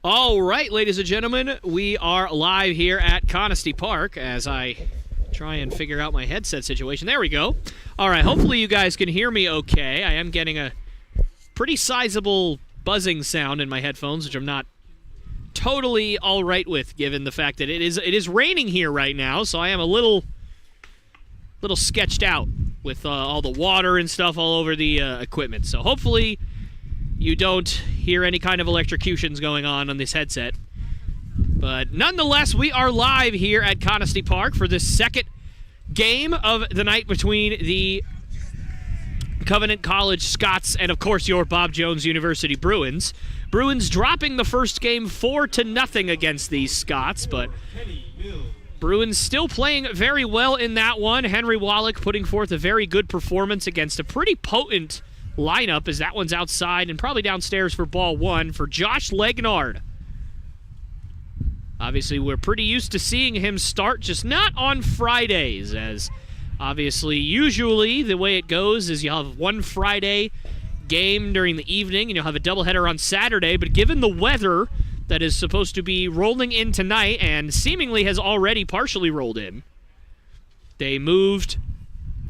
All right, ladies and gentlemen, we are live here at Conestee Park as I try and figure out my headset situation. There we go. All right, hopefully you guys can hear me okay. I am getting a pretty sizable buzzing sound in my headphones, which I'm not totally all right with, given the fact that it is raining here right now, so I am a little sketched out with all the water and stuff all over the equipment. So hopefully you don't hear any kind of electrocutions going on this headset. But nonetheless, we are live here at Conestee Park for this second game of the night between the Covenant College Scots and, of course, your Bob Jones University Bruins. Bruins dropping the first game 4-0 against these Scots, but Bruins still playing very well in that one. Henry Wallach putting forth a very good performance against a pretty potent lineup, as that one's outside and probably downstairs for ball one for Josh Legnard. Obviously, we're pretty used to seeing him start, just not on Fridays, as obviously usually the way it goes is you'll have one Friday game during the evening and you'll have a doubleheader on Saturday, but given the weather that is supposed to be rolling in tonight and seemingly has already partially rolled in, they moved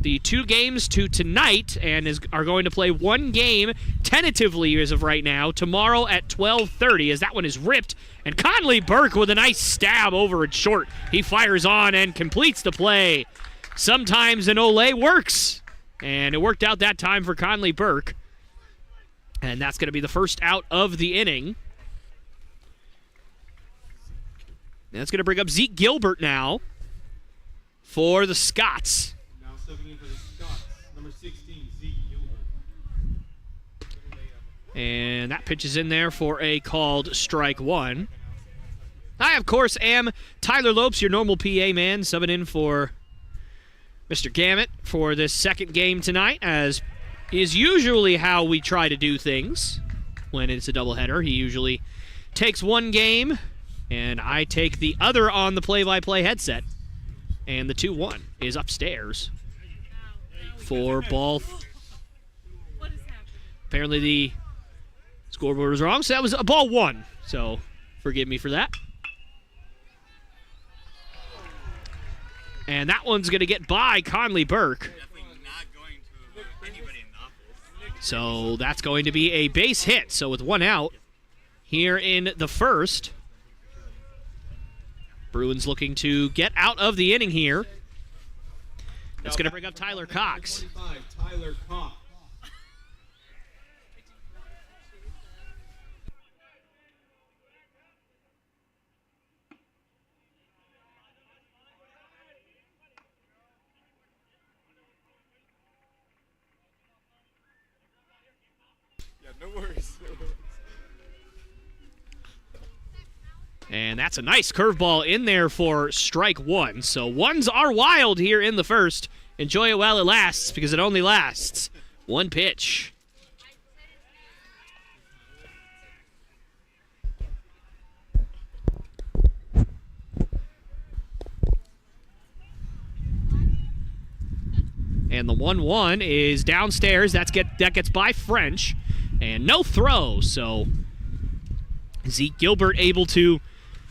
the two games to tonight and are going to play one game tentatively as of right now tomorrow at 12:30, as that one is ripped, and Conley Burke with a nice stab over it short. He fires on and completes the play. Sometimes an Olay works, and it worked out that time for Conley Burke, and that's going to be the first out of the inning. And that's going to bring up Zeke Gilbert now for the Scots. Stepping in for the Scots, number 16, Zeke Gilbert. And that pitch is in there for a called strike one. I, of course, am Tyler Lopes, your normal PA man, subbing in for Mr. Gamet for this second game tonight, as is usually how we try to do things when it's a doubleheader. He usually takes one game, and I take the other on the play-by-play headset. And the 2-1 is upstairs for ball. Apparently the scoreboard was wrong, so that was a ball one. So forgive me for that. And that one's going to get by Conley Burke. So that's going to be a base hit. So with one out here in the first, Bruins looking to get out of the inning here. That's going to bring up Tyler Cox. Tyler Cox. Yeah, no worries. And that's a nice curveball in there for strike one. So ones are wild here in the first. Enjoy it while it lasts, because it only lasts one pitch. And the 1-1 is downstairs. That gets by French. And no throw, so Zeke Gilbert able to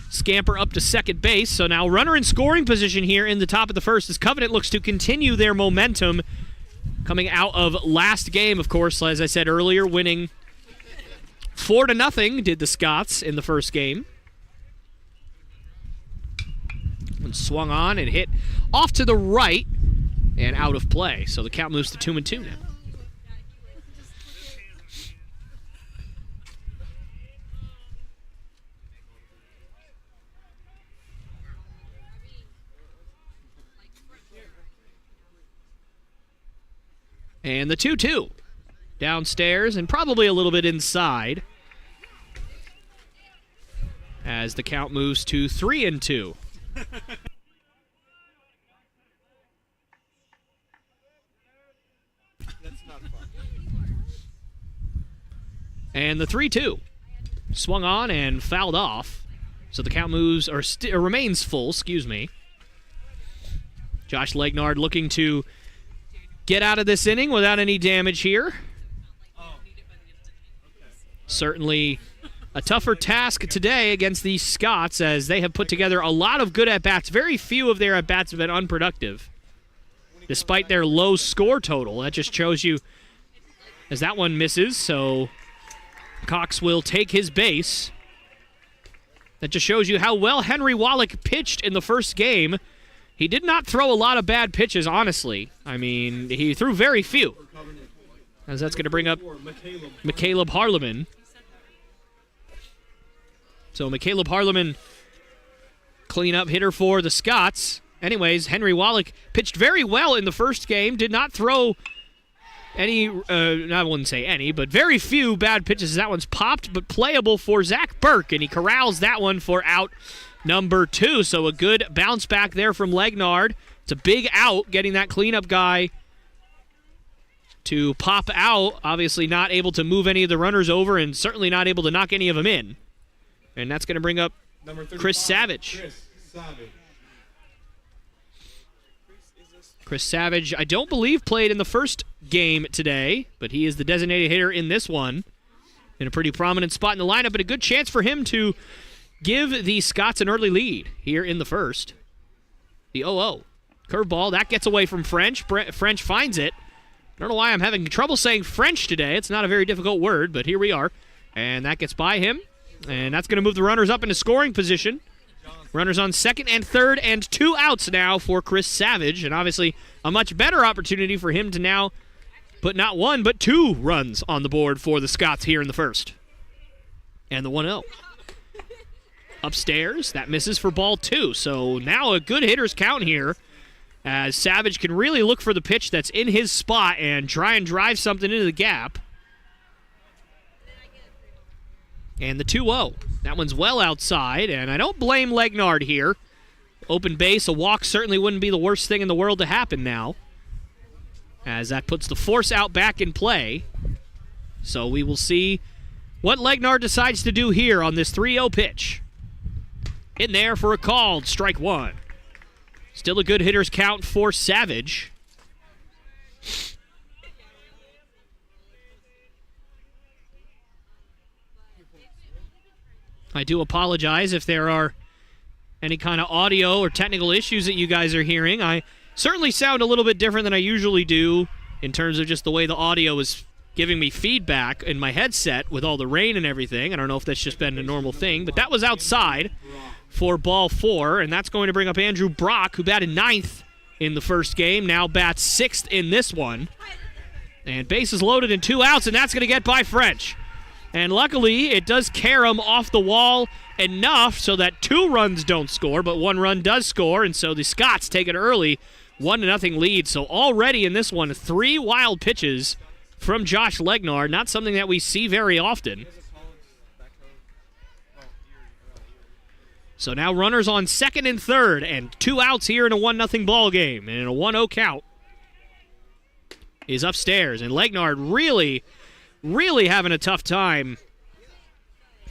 scamper up to second base. So now runner in scoring position here in the top of the first as Covenant looks to continue their momentum coming out of last game, of course, as I said earlier, winning 4-0 did the Scots in the first game. And swung on and hit off to the right and out of play. So the count moves to 2-2 now. And the 2-2 downstairs and probably a little bit inside as the count moves to 3-2. And the 3-2 swung on and fouled off. So the count moves or remains full, excuse me. Josh Legnard looking to get out of this inning without any damage here. Certainly a tougher task today against the Scots, as they have put together a lot of good at-bats. Very few of their at-bats have been unproductive, despite their low score total. That just shows you, as that one misses, so Cox will take his base. That just shows you how well Henry Wallach pitched in the first game. He did not throw a lot of bad pitches, honestly. I mean, he threw very few. As that's going to bring up McCaleb Harleman. So McCaleb Harleman, clean-up hitter for the Scots. Anyways, Henry Wallach pitched very well in the first game. Did not throw any, I wouldn't say any, but very few bad pitches. That one's popped, but playable for Zach Burke, and he corrals that one for out number 2. So a good bounce back there from Legnard. It's a big out, getting that cleanup guy to pop out. Obviously not able to move any of the runners over, and certainly not able to knock any of them in. And that's going to bring up Chris Savage. Chris Savage, I don't believe, played in the first game today, but he is the designated hitter in this one. In a pretty prominent spot in the lineup, but a good chance for him to give the Scots an early lead here in the first. The 0-0. Curveball, that gets away from French. French finds it. I don't know why I'm having trouble saying French today. It's not a very difficult word, but here we are. And that gets by him. And that's going to move the runners up into scoring position. Runners on second and third, and 2 outs now for Chris Savage. And obviously a much better opportunity for him to now put not 1, but 2 runs on the board for the Scots here in the first. And the 1-0. Upstairs, that misses for ball 2. So now a good hitter's count here, as Savage can really look for the pitch that's in his spot and try and drive something into the gap. And the 2-0. That one's well outside, and I don't blame Legnard here. Open base, a walk certainly wouldn't be the worst thing in the world to happen now, as that puts the force out back in play. So we will see what Legnard decides to do here on this 3-0 pitch. In there for a called strike 1. Still a good hitter's count for Savage. I do apologize if there are any kind of audio or technical issues that you guys are hearing. I certainly sound a little bit different than I usually do in terms of just the way the audio is giving me feedback in my headset with all the rain and everything. I don't know if that's just been a normal thing, but that was outside for ball 4, and that's going to bring up Andrew Brock, who batted 9th in the first game, now bats 6th in this one. And bases loaded and 2 outs, and that's going to get by French. And luckily, it does carry him off the wall enough so that 2 runs don't score, but 1 run does score, and so the Scots take an early 1-0 lead. So already in this one, 3 wild pitches from Josh Legnard, not something that we see very often. So now runners on second and third, and 2 outs here in a 1-0 ball game, and in a 1-0 count is upstairs. And Legnard really having a tough time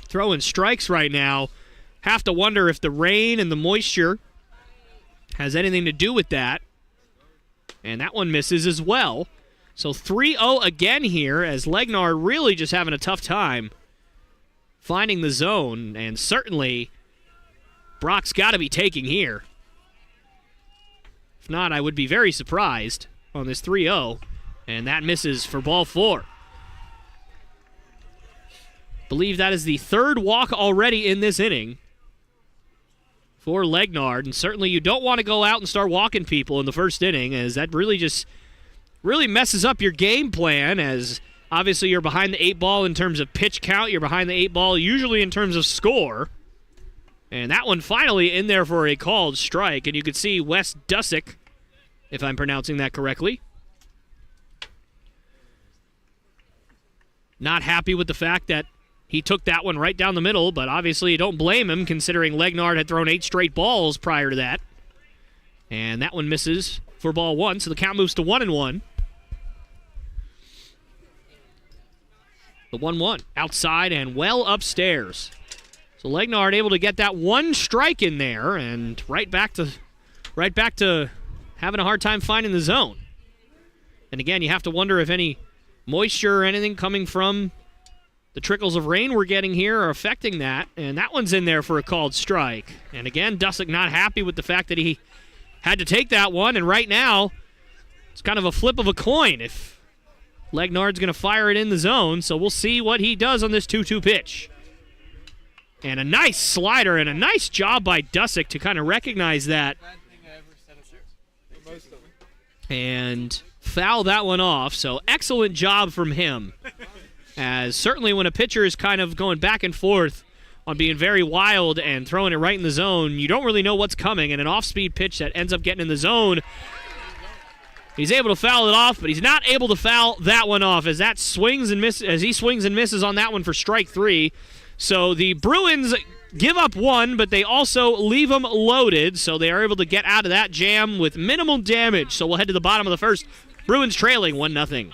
throwing strikes right now. Have to wonder if the rain and the moisture has anything to do with that. And that one misses as well. So 3-0 again here, as Legnard really just having a tough time finding the zone. And certainly Brock's got to be taking here. If not, I would be very surprised on this 3-0. And that misses for ball 4. Believe that is the 3rd walk already in this inning for Legnard, and certainly you don't want to go out and start walking people in the first inning, as that really messes up your game plan, as obviously you're behind the 8 ball in terms of pitch count, you're behind the 8 ball usually in terms of score. And that one finally in there for a called strike, and you could see Wes Dusick, if I'm pronouncing that correctly, not happy with the fact that he took that one right down the middle, but obviously you don't blame him, considering Legnard had thrown 8 straight balls prior to that. And that one misses for ball 1, so the count moves to 1-1. The 1-1 outside and well upstairs. So Legnard able to get that 1 strike in there, and right back to having a hard time finding the zone. And again, you have to wonder if any moisture or anything coming from the trickles of rain we're getting here are affecting that, and that one's in there for a called strike. And again, Dusick not happy with the fact that he had to take that one, and right now it's kind of a flip of a coin if Legnard's going to fire it in the zone, so we'll see what he does on this 2-2 pitch. And a nice slider and a nice job by Dusick to kind of recognize that and foul that one off, so excellent job from him. As certainly when a pitcher is kind of going back and forth on being very wild and throwing it right in the zone, you don't really know what's coming, and an off-speed pitch that ends up getting in the zone, he's able to foul it off, but he's not able to foul that one off as that swings and he swings and misses on that one for strike 3. So the Bruins give up one, but they also leave them loaded, so they are able to get out of that jam with minimal damage. So we'll head to the bottom of the first. Bruins trailing 1-0.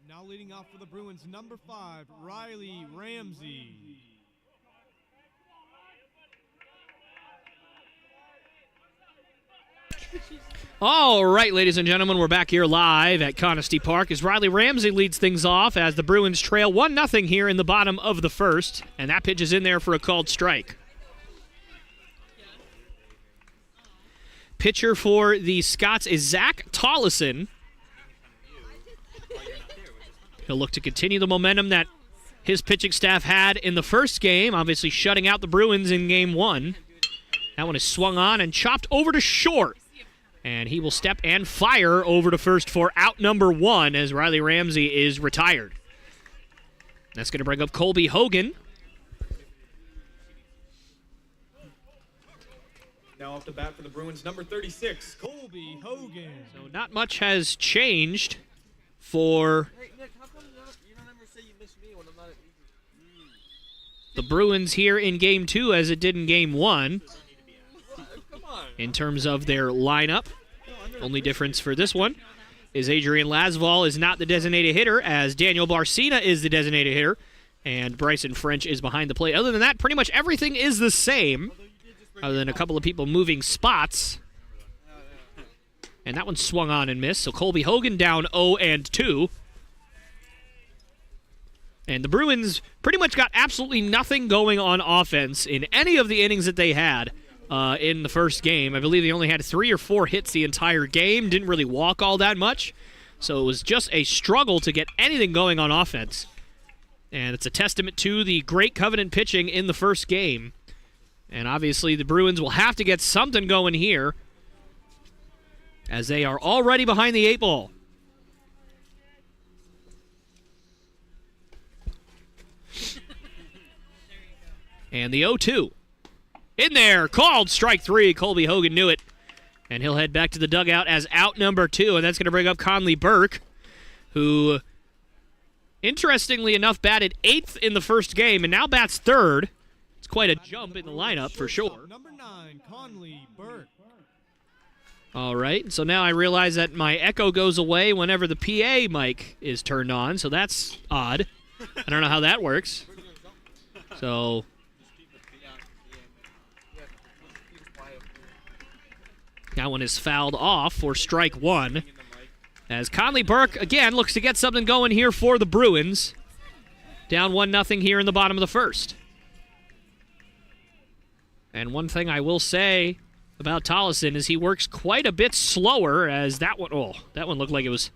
Now leading off for the Bruins, number 5, Riley Ramsey. All right, ladies and gentlemen, we're back here live at Conestee Park as Riley Ramsey leads things off as the Bruins trail 1-0 here in the bottom of the first, and that pitch is in there for a called strike. Pitcher for the Scots is Zach Tollison. He'll look to continue the momentum that his pitching staff had in the first game, obviously shutting out the Bruins in Game 1. That one is swung on and chopped over to short. And he will step and fire over to first for out number 1 as Riley Ramsey is retired. That's going to bring up Colby Hogan. Now off the bat for the Bruins, number 36, Colby Hogan. So not much has changed for the Bruins here in Game 2 as it did in Game 1 in terms of their lineup. Only difference for this one is Adrian Lasval is not the designated hitter as Daniel Barcina is the designated hitter and Bryson French is behind the plate. Other than that, pretty much everything is the same other than a couple of people moving spots. And that one swung on and missed, so Colby Hogan down 0-2. And the Bruins pretty much got absolutely nothing going on offense in any of the innings that they had in the first game. I believe they only had 3 or 4 hits the entire game, didn't really walk all that much. So it was just a struggle to get anything going on offense. And it's a testament to the great Covenant pitching in the first game. And obviously the Bruins will have to get something going here, as they are already behind the 8 ball. And the 0-2. In there, called strike 3. Colby Hogan knew it. And he'll head back to the dugout as out number 2, and that's going to bring up Conley Burke, who, interestingly enough, batted 8th in the first game and now bats 3rd. It's quite a jump in the lineup for sure. Number 9, Conley Burke. All right, so now I realize that my echo goes away whenever the PA mic is turned on, so that's odd. I don't know how that works. So that one is fouled off for strike 1. As Conley Burke, again, looks to get something going here for the Bruins. Down 1-0 here in the bottom of the first. And one thing I will say about Tollison is he works quite a bit slower, as that one looked like it was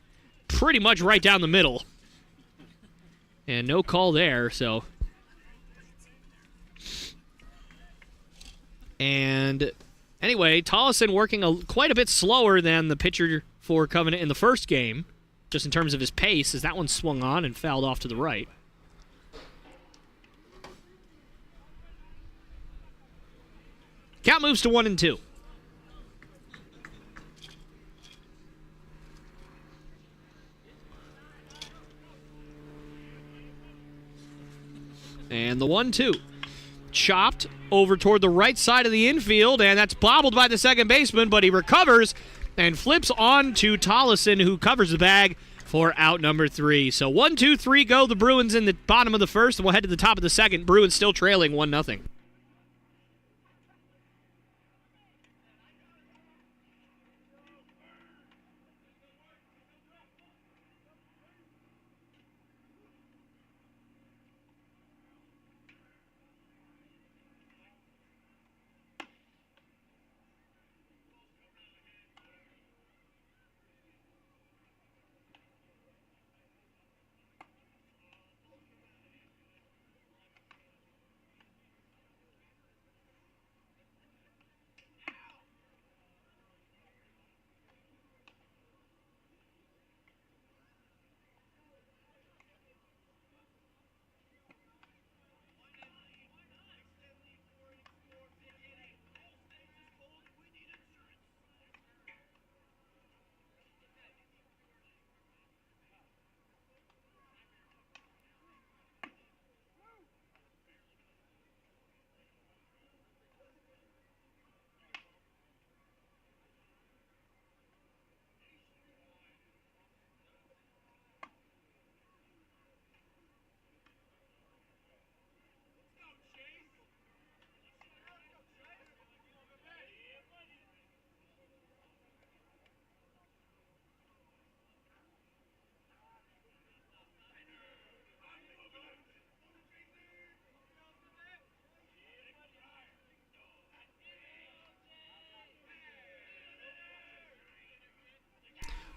pretty much right down the middle. And no call there, so. And anyway, Tollison working quite a bit slower than the pitcher for Covenant in the first game, just in terms of his pace, as that one swung on and fouled off to the right. Count moves to 1-2. And the 1-2. Chopped over toward the right side of the infield, and that's bobbled by the second baseman, but he recovers and flips on to Tollison, who covers the bag for out number 3. So 1-2-3 go the Bruins in the bottom of the first, and we'll head to the top of the second. Bruins still trailing 1-0.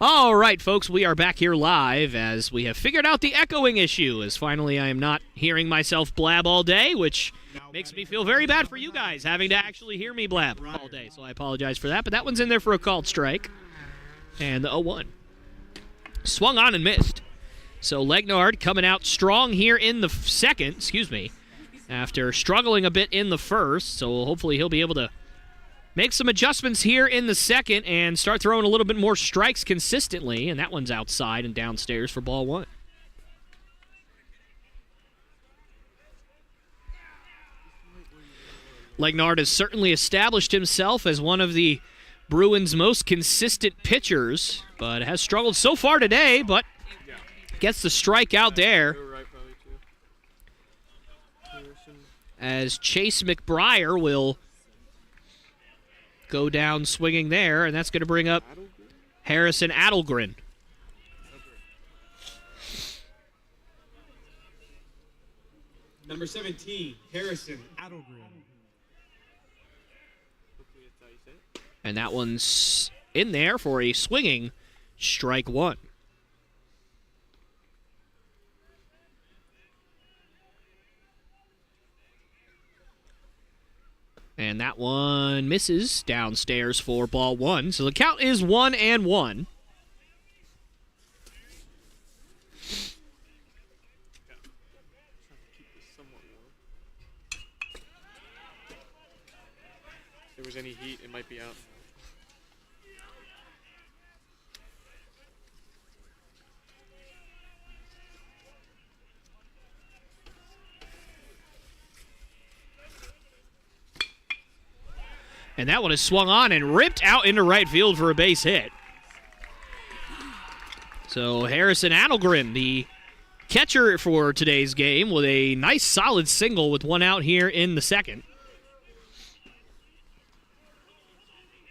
All right, folks, we are back here live as we have figured out the echoing issue, as finally I am not hearing myself blab all day, which makes me feel very bad for you guys having to actually hear me blab all day, so I apologize for that. But that one's in there for a called strike. And the 0-1. Swung on and missed. So Legnard coming out strong here in the second, after struggling a bit in the first, so hopefully he'll be able to make some adjustments here in the second and start throwing a little bit more strikes consistently, and that one's outside and downstairs for ball 1. Legnard has certainly established himself as one of the Bruins' most consistent pitchers, but has struggled so far today, but gets the strike out there. As Chase McBriar will go down swinging there, and that's going to bring up Harrison Adelgren. Number 17, Harrison Adelgren. And that one's in there for a swinging strike 1. And that one misses downstairs for ball one. So the count is 1-1. If there was any heat, it might be out. And that one is swung on and ripped out into right field for a base hit. So Harrison Adelgren, the catcher for today's game, with a nice solid single with one out here in the second.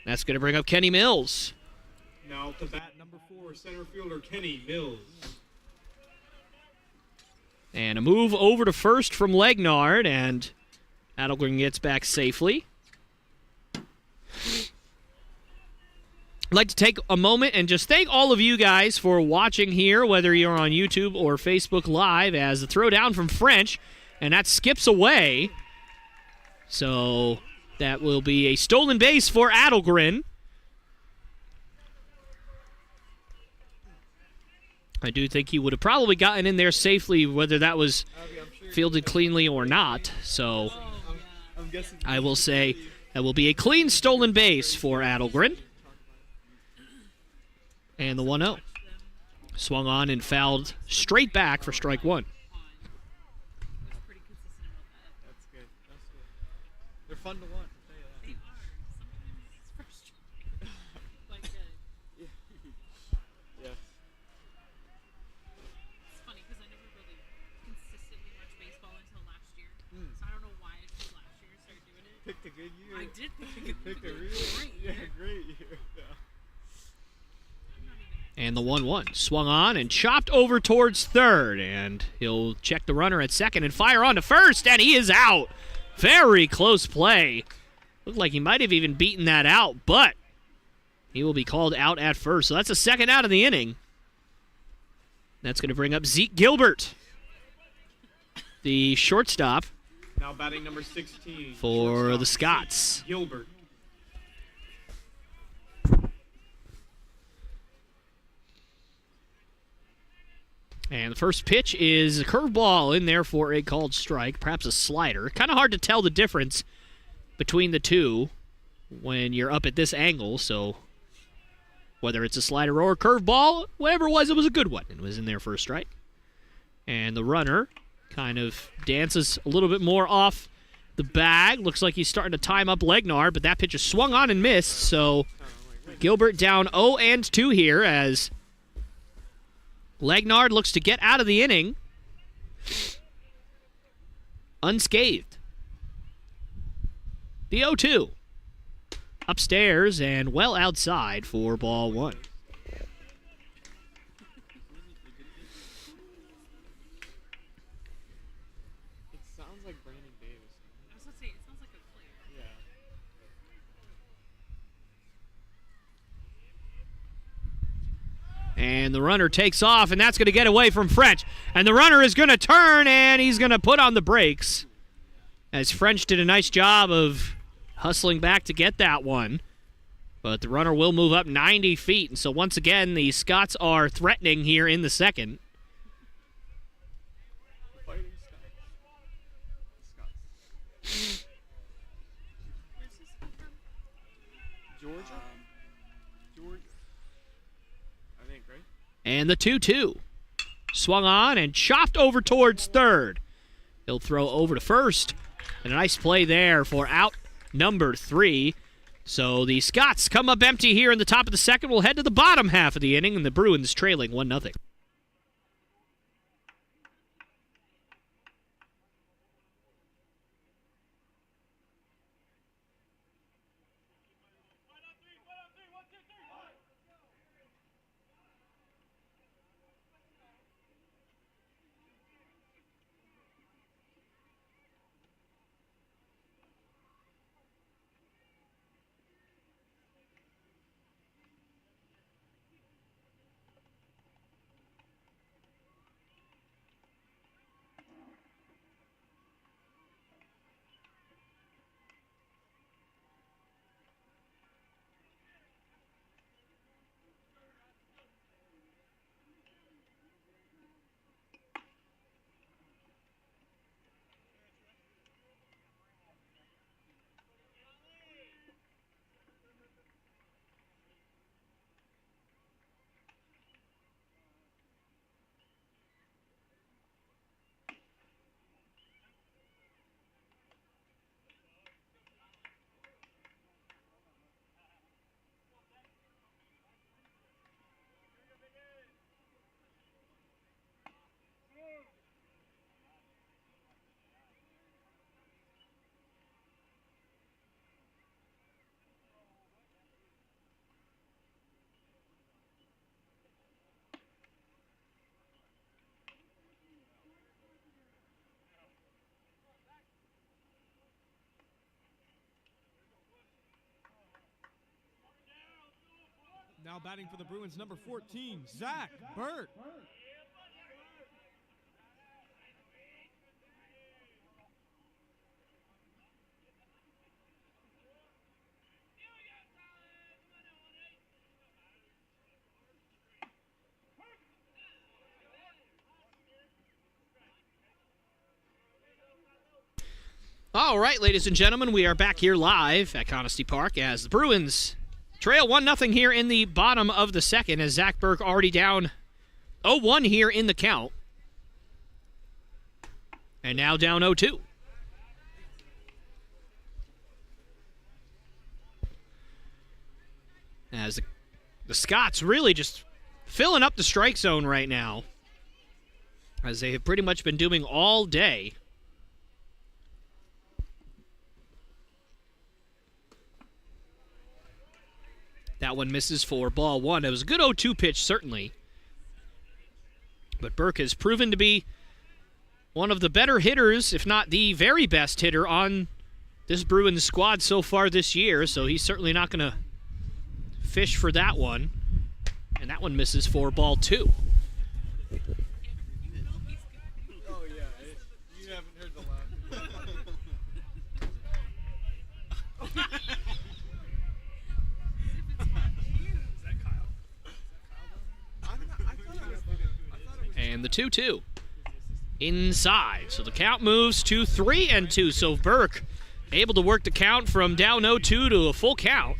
That's going to bring up Kenny Mills. Now to bat number 4, center fielder Kenny Mills. And a move over to first from Legnard, and Adelgren gets back safely. I'd like to take a moment and just thank all of you guys for watching here, whether you're on YouTube or Facebook Live, as the throw down from French, and that skips away. So that will be a stolen base for Adelgren. I do think he would have probably gotten in there safely, whether that was fielded cleanly or not. So I will say that will be a clean stolen base for Adelgren. And the 1-0. Swung on and fouled straight back for strike one. That's good. They're fun to watch. Yeah. It's funny because I never really consistently watched baseball until last year. So I don't know why until last year I started doing it. Picked a good year. I did pick Picked a really great year. great year. Yeah. And the 1-1. Swung on and chopped over towards third. And he'll check the runner at second and fire on to first. And he is out. Very close play. Looked like he might have even beaten that out, but he will be called out at first. So that's the second out of the inning. That's going to bring up Zeke Gilbert, the shortstop Now batting number 16 for shortstop the Scots. Zeke Gilbert. And the first pitch is a curveball in there for a called strike, perhaps a slider. Kind of hard to tell the difference between the two when you're up at this angle, so whether it's a slider or a curveball, whatever it was a good one. It was in there for a strike. And the runner kind of dances a little bit more off the bag. Looks like he's starting to time up Legnard, but that pitch is swung on and missed, so Gilbert down 0-2 here as Legnard looks to get out of the inning unscathed. The 0-2. Upstairs and well outside for ball one. It sounds like Brandon Davis. I was going to say, it sounds like a player. Yeah. And the runner takes off, and that's going to get away from French. And the runner is going to turn, and he's going to put on the brakes, as French did a nice job of hustling back to get that one. But the runner will move up 90 feet. And so once again, the Scots are threatening here in the second. Fighting Scots. Where's this from? Georgia? Georgia. I think, right? And the 2-2. Swung on and chopped over towards third. He'll throw over to first. And a nice play there for out number 3. So the Scots come up empty here in the top of the second. We'll head to the bottom half of the inning, and the Bruins trailing 1-0. Now batting for the Bruins, number 14, Zeke Gilbert. All right, ladies and gentlemen, we are back here live at Conestee Park as the Bruins trail 1-0 here in the bottom of the second, as Zeke Burke already down 0-1 here in the count. And now down 0-2. As the Scots really just filling up the strike zone right now, as they have pretty much been doing all day. That one misses for ball one. It was a good 0-2 pitch, certainly. But Burke has proven to be one of the better hitters, if not the very best hitter on this Bruins squad so far this year, so he's certainly not going to fish for that one. And that one misses for ball two. Oh, yeah. You haven't heard the laugh. And the 2-2 inside. So the count moves to 3-2. So Burke able to work the count from down 0-2 to a full count.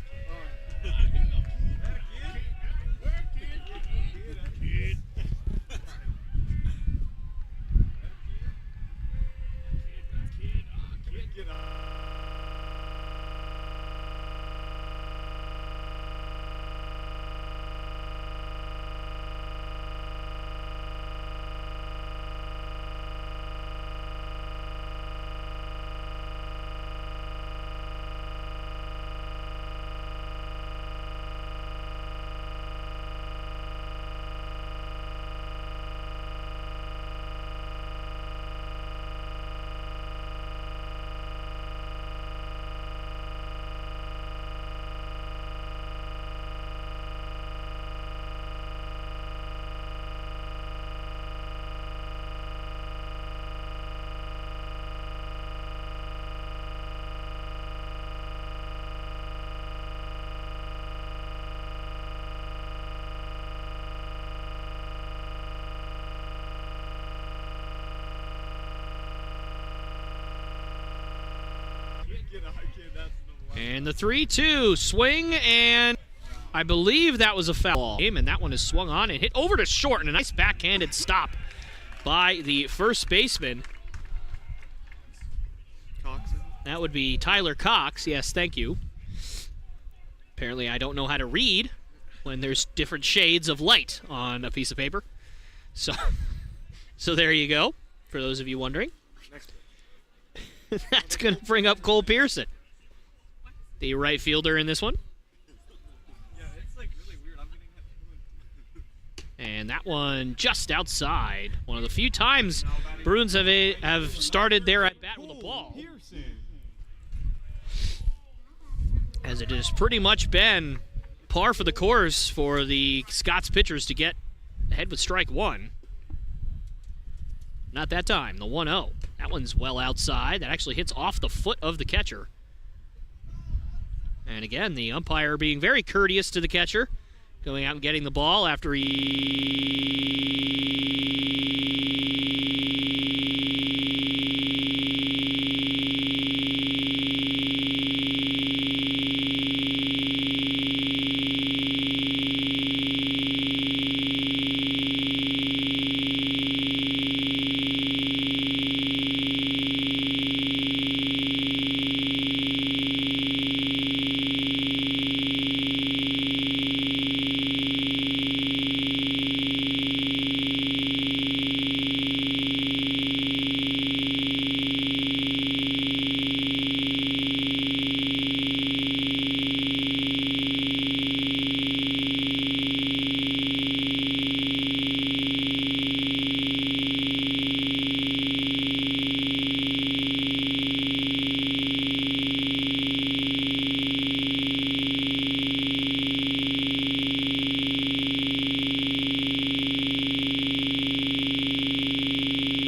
And the 3-2 swing, and I believe that was a foul. And that one is swung on and hit over to short, and a nice backhanded stop by the first baseman. Coxon. That would be Tyler Cox. Yes, thank you. Apparently I don't know how to read when there's different shades of light on a piece of paper. So there you go, for those of you wondering. Next. That's going to bring up Cole Pearson, the right fielder in this one. Yeah, it's like really weird. I'm getting that. And that one just outside. One of the few times Bruins have started their at-bat with a ball. Pearson. As it has pretty much been par for the course for the Scots pitchers to get ahead with strike one. Not that time, the 1-0. That one's well outside. That actually hits off the foot of the catcher. And again, the umpire being very courteous to the catcher, going out and getting the ball after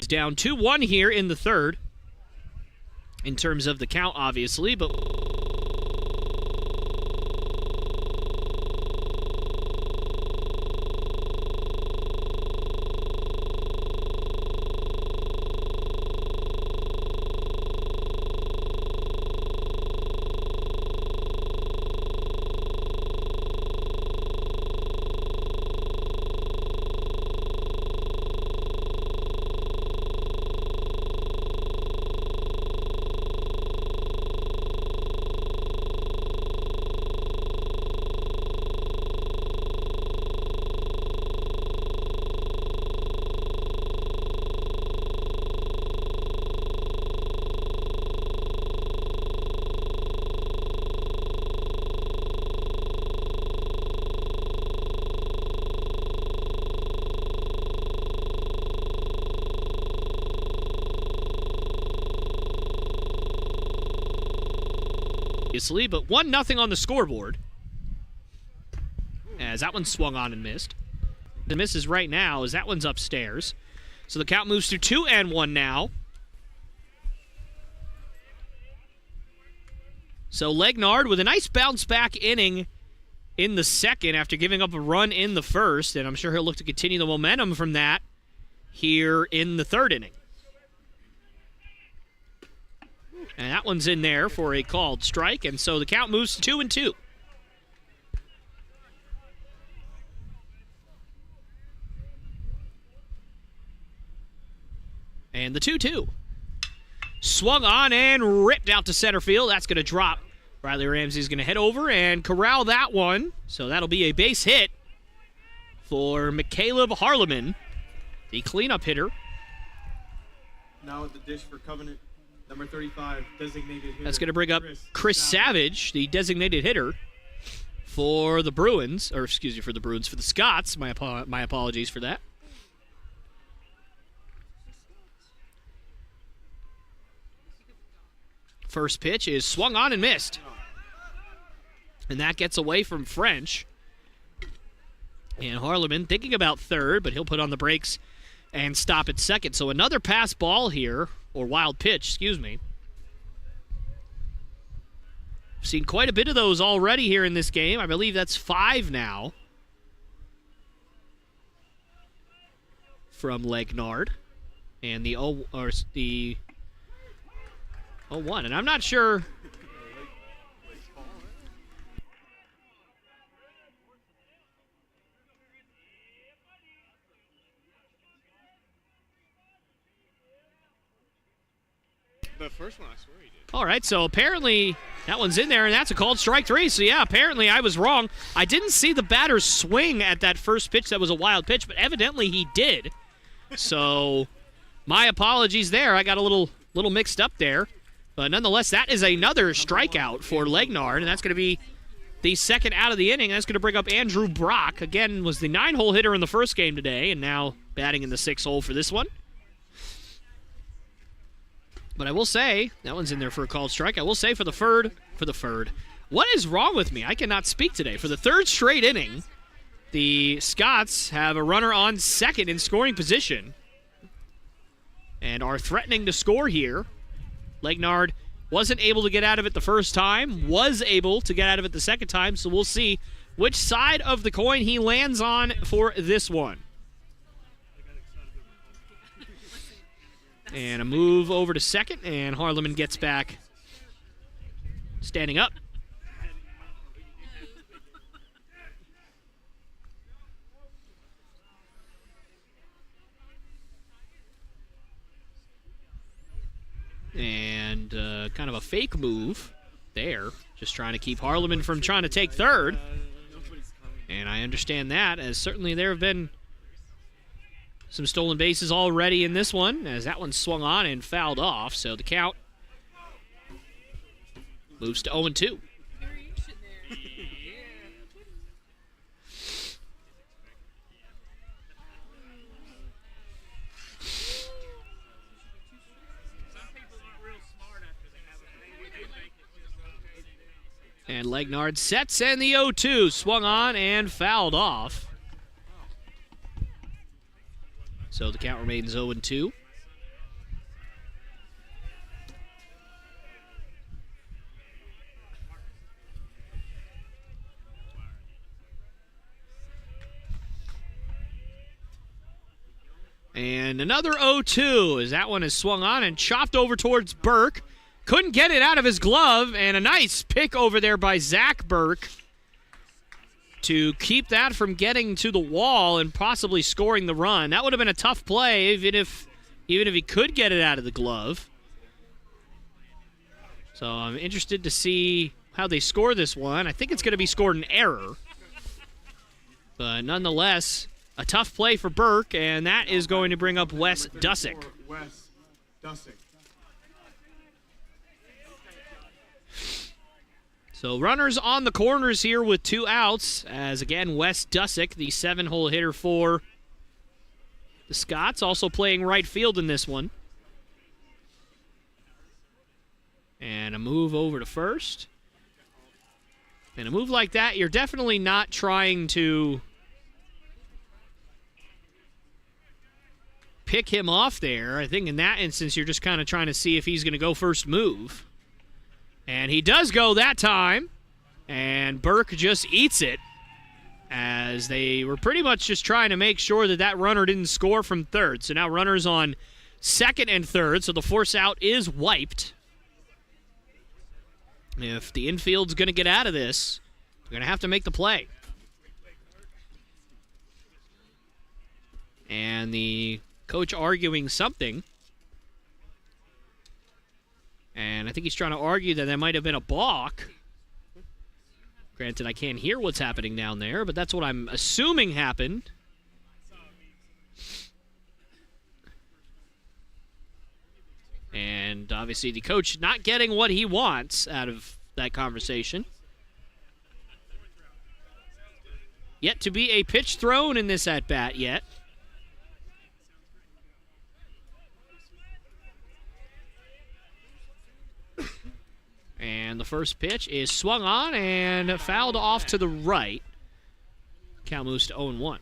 down 2-1 here in the third. In terms of the count, obviously, but... obviously, but 1-0 on the scoreboard. As that one swung on and missed. The misses right now as that one's upstairs. So the count moves to 2-1 now. So Legnard with a nice bounce back inning in the second after giving up a run in the first, and I'm sure he'll look to continue the momentum from that here in the third inning. And that one's in there for a called strike, and so the count moves to 2-2. And the 2-2. Swung on and ripped out to center field. That's going to drop. Riley Ramsey's going to head over and corral that one. So that'll be a base hit for McCaleb Harleman, the cleanup hitter. Now at the dish for Covenant, number 35, designated hitter. That's going to bring up Chris Savage, the designated hitter for the Bruins, or excuse me, for the Bruins, for the Scots. My apologies for that. First pitch is swung on and missed. And that gets away from French. And Harleman thinking about third, but he'll put on the brakes and stop at second. So another pass ball here, or wild pitch, excuse me. I've seen quite a bit of those already here in this game. I believe that's 5 now from Legnard. And the 0-1. And I'm not sure. The first one, I swear he did. All right, so apparently that one's in there, and that's a called strike 3. So, yeah, apparently I was wrong. I didn't see the batter swing at that first pitch that was a wild pitch, but evidently he did. So, my apologies there. I got a little mixed up there. But nonetheless, that is another strikeout for Legnard, and that's going to be the second out of the inning. That's going to bring up Andrew Brock. Again, was the 9-hole hitter in the first game today, and now batting in the 6-hole for this one. But I will say, that one's in there for a called strike. I will say for the third. What is wrong with me? I cannot speak today. For the third straight inning, the Scots have a runner on second in scoring position and are threatening to score here. Legnard wasn't able to get out of it the first time, was able to get out of it the second time, so we'll see which side of the coin he lands on for this one. And a move over to second, and Harleman gets back standing up. And kind of a fake move there, just trying to keep Harleman from trying to take third. And I understand that, as certainly there have been some stolen bases already in this one, as that one swung on and fouled off. So the count moves to 0-2. Variation there. And Legnard sets, and the 0-2 swung on and fouled off. So the count remains 0-2. And another 0-2 as that one is swung on and chopped over towards Burke. Couldn't get it out of his glove, and a nice pick over there by Zach Burke to keep that from getting to the wall and possibly scoring the run. That would have been a tough play even if he could get it out of the glove. So I'm interested to see how they score this one. I think it's going to be scored in error. But nonetheless, a tough play for Burke, and that is going to bring up Wes Dusick. Wes Dusick. So runners on the corners here with 2 outs, as again, Wes Dusick, the 7-hole hitter for the Scots, also playing right field in this one. And a move over to first. And a move like that, you're definitely not trying to pick him off there. I think in that instance, you're just kind of trying to see if he's going to go first move. And he does go that time. And Burke just eats it, as they were pretty much just trying to make sure that that runner didn't score from third. So now runners on second and third, so the force out is wiped. If the infield's going to get out of this, they're going to have to make the play. And the coach arguing something. And I think he's trying to argue that might have been a balk. Granted, I can't hear what's happening down there, but that's what I'm assuming happened. And obviously the coach not getting what he wants out of that conversation. Yet to be a pitch thrown in this at-bat yet. And the first pitch is swung on and fouled off to the right. Count moves to 0-1.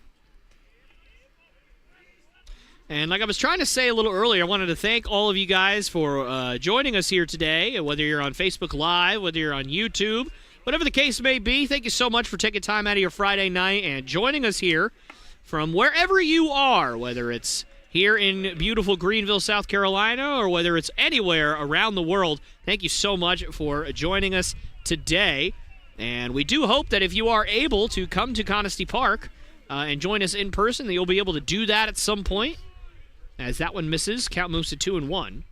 And like I was trying to say a little earlier, I wanted to thank all of you guys for joining us here today, whether you're on Facebook Live, whether you're on YouTube, whatever the case may be. Thank you so much for taking time out of your Friday night and joining us here from wherever you are, whether it's here in beautiful Greenville, South Carolina, or whether it's anywhere around the world. Thank you so much for joining us today. And we do hope that if you are able to come to Conestee Park and join us in person, that you'll be able to do that at some point. As that one misses, count moves to 2-1.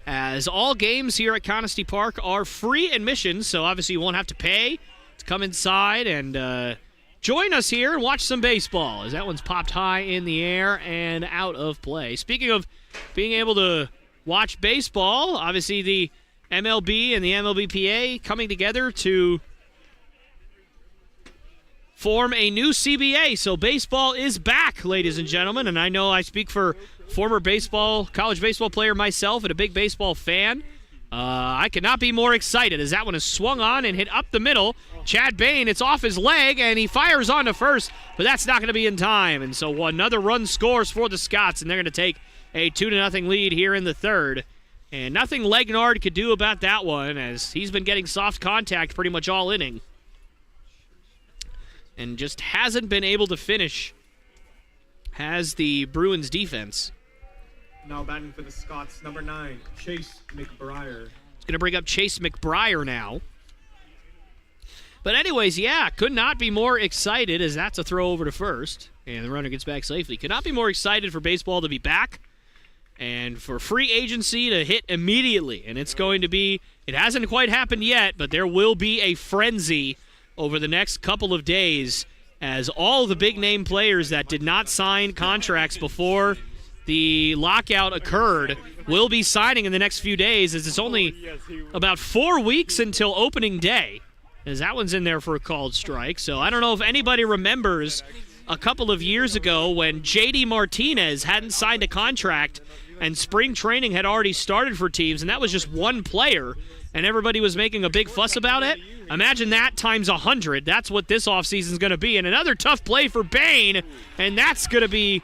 As all games here at Conestee Park are free admission, so obviously you won't have to pay to come inside and join us here and watch some baseball, as that one's popped high in the air and out of play. Speaking of being able to watch baseball, obviously the MLB and the MLBPA coming together to form a new CBA. So baseball is back, ladies and gentlemen, and I know I speak for former college baseball player myself and a big baseball fan. I could not be more excited as that one is swung on and hit up the middle. Chad Bain, it's off his leg, and he fires on to first, but that's not going to be in time. And so another run scores for the Scots, and they're going to take a 2-0 lead here in the third. And nothing Legnard could do about that one, as he's been getting soft contact pretty much all inning. And just hasn't been able to finish, has the Bruins defense. Now batting for the Scots, number 9, Chase McBriar. It's going to bring up Chase McBriar now. But anyways, yeah, could not be more excited, as that's a throw over to first. And the runner gets back safely. Could not be more excited for baseball to be back and for free agency to hit immediately. And it's going to be, it hasn't quite happened yet, but there will be a frenzy over the next couple of days as all the big-name players that did not sign contracts before the lockout occurred will be signing in the next few days, as it's only about 4 weeks until opening day, as that one's in there for a called strike. So I don't know if anybody remembers a couple of years ago when J.D. Martinez hadn't signed a contract and spring training had already started for teams, and that was just one player, and everybody was making a big fuss about it. Imagine that times 100. That's what this offseason is going to be. And another tough play for Bain, and that's going to be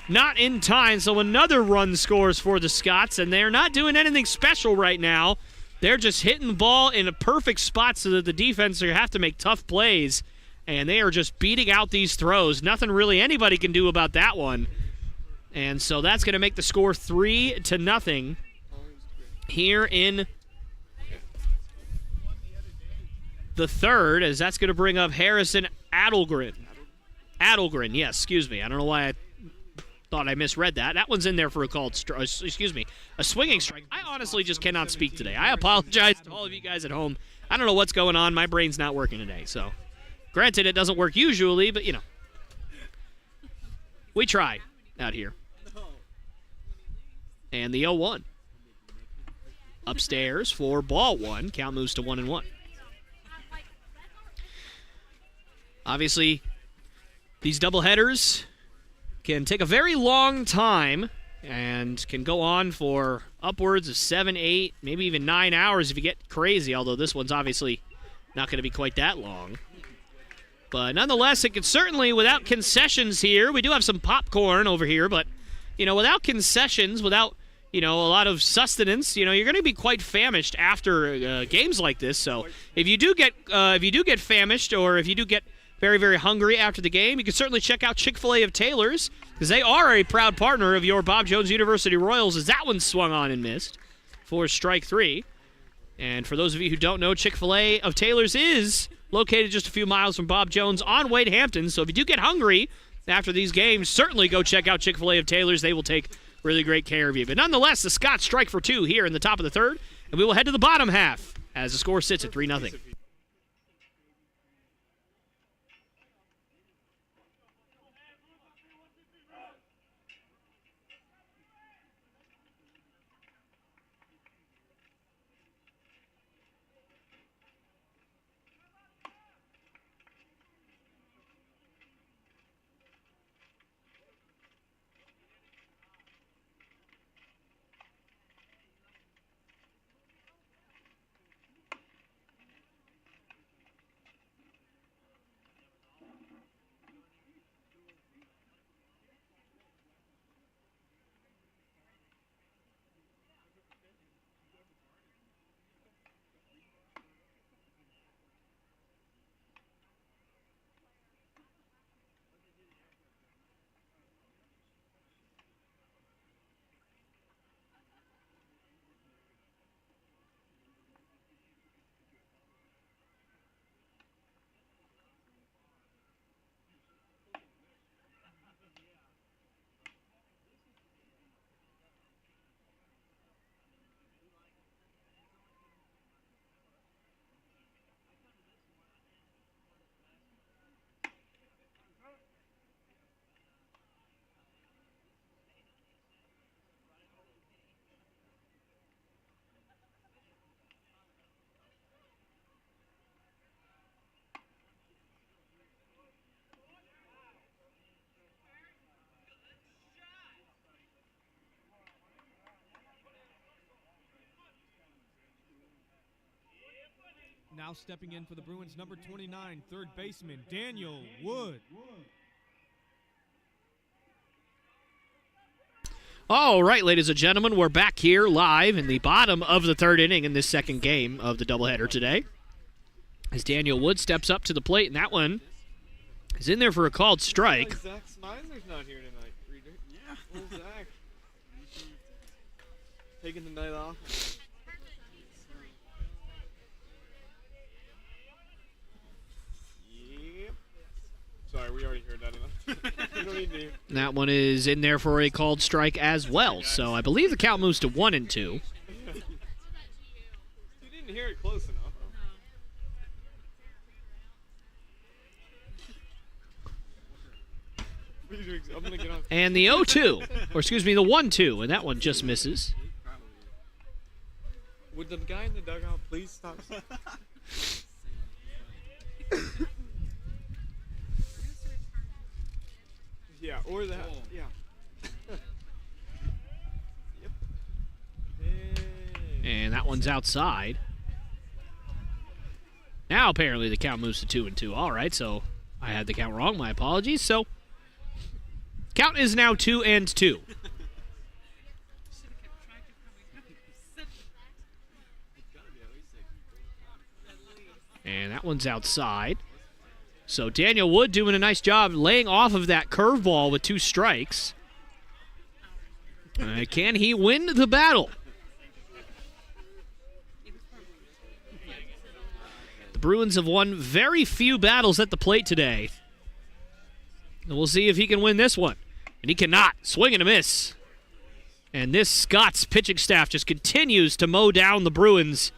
not in time. So another run scores for the Scots, and they're not doing anything special right now. They're just hitting the ball in a perfect spot so that the defense will have to make tough plays And they are just beating out these throws. Nothing really anybody can do about that one. And so that's going to make the score 3-0 here in the third, as that's going to bring up Harrison Adelgren. Adelgren, yes, excuse me. I don't know why I thought I misread that. That one's in there for a called a swinging strike. I honestly just cannot speak today. I apologize to all of you guys at home. I don't know what's going on. My brain's not working today. So, granted, it doesn't work usually, but, you know, we try out here. And the 0-1. Upstairs for ball one. Count moves to 1-1. Obviously, these doubleheaders can take a very long time and can go on for upwards of 7, 8, maybe even 9 hours if you get crazy, although this one's obviously not going to be quite that long. But nonetheless, it can certainly, without concessions here, we do have some popcorn over here, but, you know, without concessions, without, you know, a lot of sustenance, you know, you're going to be quite famished after games like this. So if you do get famished, or if you do get very, very hungry after the game, you can certainly check out Chick-fil-A of Taylor's, because they are a proud partner of your Bob Jones University Royals, as that one swung on and missed for strike 3. And for those of you who don't know, Chick-fil-A of Taylor's is located just a few miles from Bob Jones on Wade Hampton. So if you do get hungry after these games, certainly go check out Chick-fil-A of Taylor's. They will take really great care of you. But nonetheless, the Scots strike for 2 here in the top of the third, and we will head to the bottom half as the score sits at 3-0. Now stepping in for the Bruins, number 29, third baseman, Daniel Wood. All right, ladies and gentlemen, we're back here live in the bottom of the third inning in this second game of the doubleheader today, as Daniel Wood steps up to the plate, and that one is in there for a called strike. Zach Smizer's not here tonight, Reader. Yeah. Where's Zach? Taking the night off. Yep. Sorry, we already heard that enough. We don't need to. That one is in there for a called strike as well, so I believe the count moves to 1-2. You didn't hear it close enough. I'm gonna get on. And the 0-2, or excuse me, the 1-2, and that one just misses. Would the guy in the dugout please stop? Yeah, or that. Yeah. Yep. And that one's outside. Now apparently the count moves to 2-2. All right, so I had the count wrong. My apologies. So count is now 2-2. And that one's outside. So Daniel Wood doing a nice job laying off of that curveball with 2 strikes. Can he win the battle? The Bruins have won very few battles at the plate today. And we'll see if he can win this one. And he cannot. Swing and a miss. And this Scots pitching staff just continues to mow down the Bruins,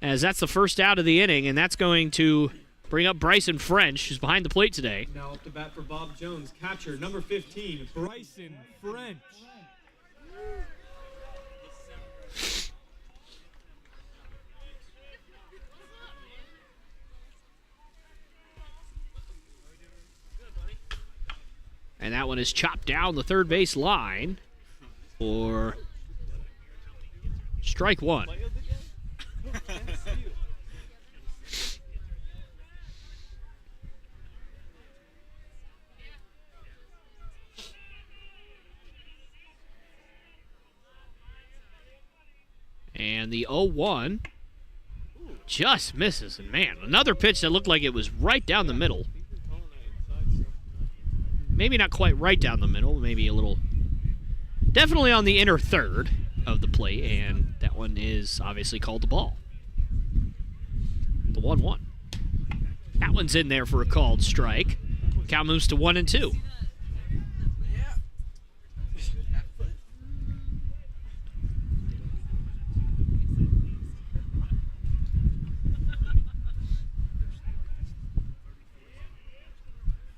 as that's the first out of the inning, and that's going to bring up Bryson French, who's behind the plate today. Now up to bat for Bob Jones, catcher number 15, Bryson French. And that one is chopped down the third base line for strike 1. And the 0-1 just misses. And man, another pitch that looked like it was right down the middle. Maybe not quite right down the middle, maybe a little, definitely on the inner third of the plate, and that one is obviously called the ball. The 1-1. That one's in there for a called strike. Count moves to 1-2.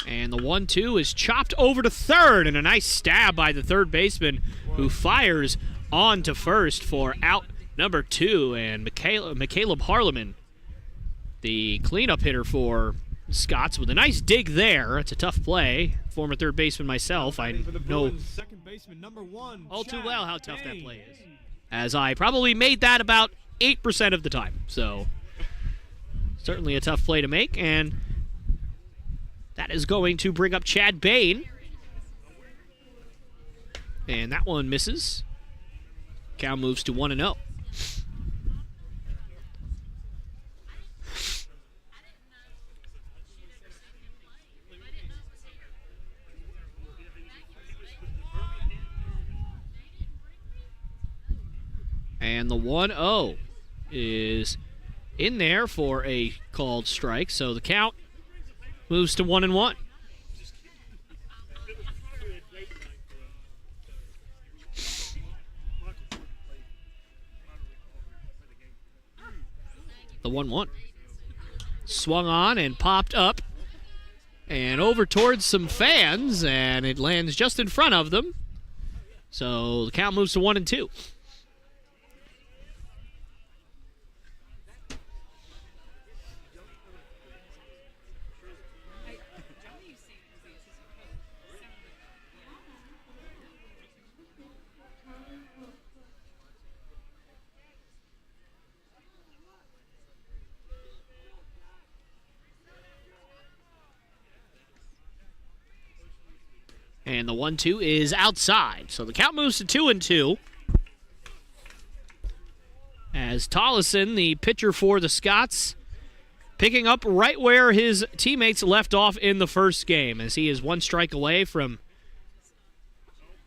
And the 1-2 is chopped over to third, and a nice stab by the third baseman, who fires on to first for out number 2. And McCaleb Harleman, the cleanup hitter for Scots, with a nice dig there. It's a tough play. Former third baseman myself, I know Second baseman number 1, all too well how tough that play is, as I probably made that about 8% of the time. So certainly a tough play to make, and that is going to bring up Chad Bain. And that one misses. Count moves to 1-0. And the 1-0 is in there for a called strike, so the count moves to 1-1. The 1-1. Swung on and popped up and over towards some fans, and it lands just in front of them. So the count moves to 1-2. And the 1-2 is outside. So the count moves to 2-2. As Tollison, the pitcher for the Scots, picking up right where his teammates left off in the first game, as he is 1 strike away from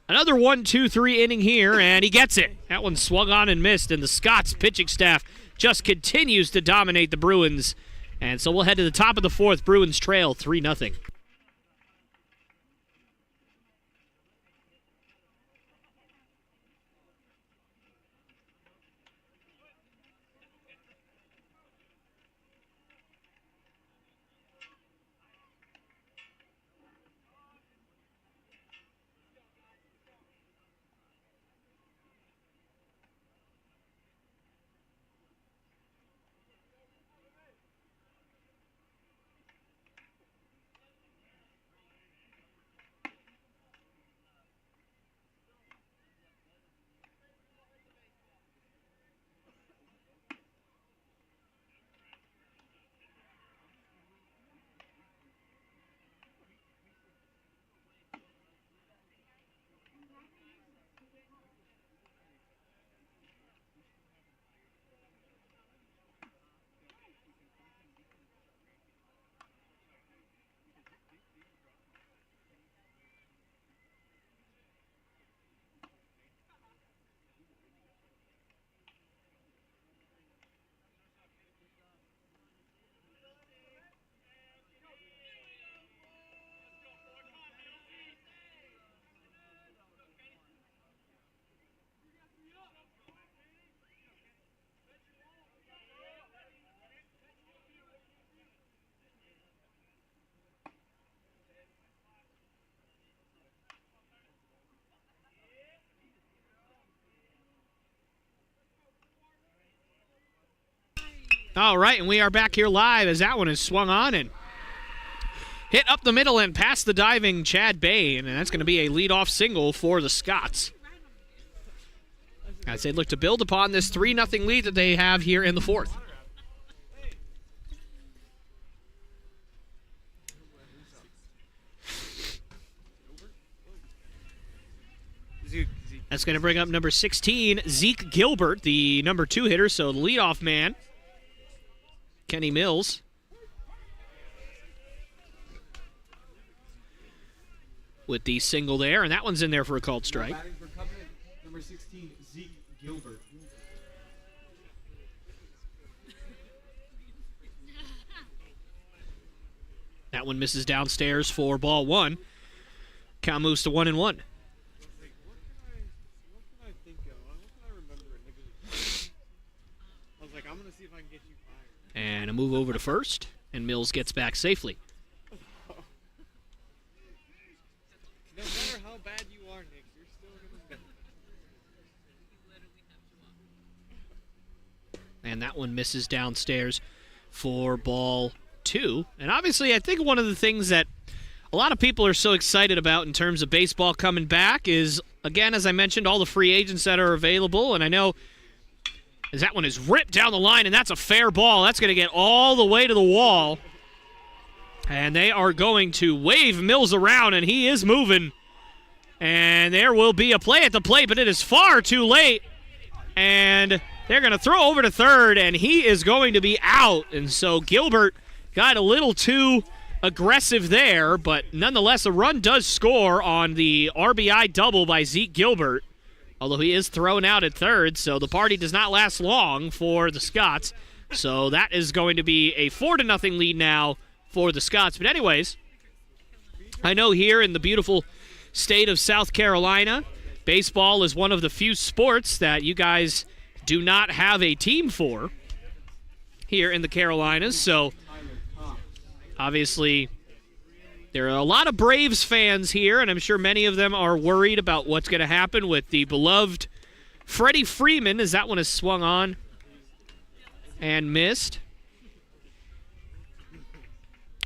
another 1-2-3 inning here, and he gets it. That one swung on and missed, and the Scots pitching staff just continues to dominate the Bruins. And so we'll head to the top of the 4th. Bruins trail 3-0. All right, and we are back here live as that one is swung on and hit up the middle and past the diving Chad Bain, and that's going to be a leadoff single for the Scots. As they look to build upon this 3-0 lead that they have here in the fourth. That's going to bring up number 16, Zeke Gilbert, the number 2 hitter, so the leadoff man, Kenny Mills. With the single there, and that one's in there for a called strike. Batting for Covenant, number 16, Zeke Gilbert. That one misses downstairs for ball 1. Count moves to 1-1. What can I think of? What can I remember? I was like, I'm gonna see if I can get you fired. And a move over to first, and Mills gets back safely. No matter how bad you are, Nick, you're still gonna win. And that one misses downstairs for ball 2. And obviously, I think one of the things that a lot of people are so excited about in terms of baseball coming back is, again, as I mentioned, all the free agents that are available. And I know as that one is ripped down the line, and that's a fair ball. That's going to get all the way to the wall. And they are going to wave Mills around, and he is moving. And there will be a play at the plate, but it is far too late. And they're going to throw over to third, and he is going to be out. And so Gilbert got a little too aggressive there, but nonetheless, a run does score on the RBI double by Zeke Gilbert, although he is thrown out at third, so the party does not last long for the Scots. So that is going to be a 4-0 lead now for the Scots. But anyways, I know here in the beautiful state of South Carolina, baseball is one of the few sports that you guys do not have a team for here in the Carolinas. So obviously there are a lot of Braves fans here, and I'm sure many of them are worried about what's going to happen with the beloved Freddie Freeman, as that one is swung on and missed.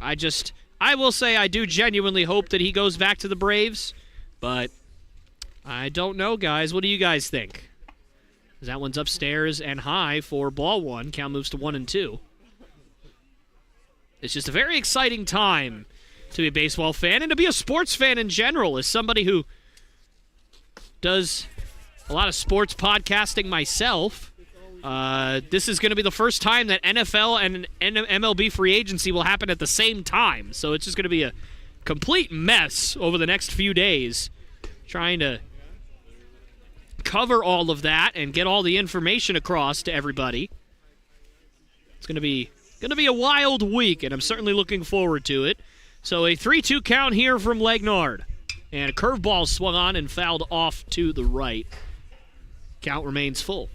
I will say I do genuinely hope that he goes back to the Braves, but I don't know, guys. What do you guys think? That one's upstairs and high for ball 1. Count moves to 1-2. It's just a very exciting time to be a baseball fan and to be a sports fan in general. As somebody who does a lot of sports podcasting myself, this is going to be the first time that NFL and MLB free agency will happen at the same time. So it's just going to be a complete mess over the next few days trying to cover all of that and get all the information across to everybody. It's going to be a wild week, and I'm certainly looking forward to it. So a 3-2 count here from Legnard. And a curveball swung on and fouled off to the right. Count remains full.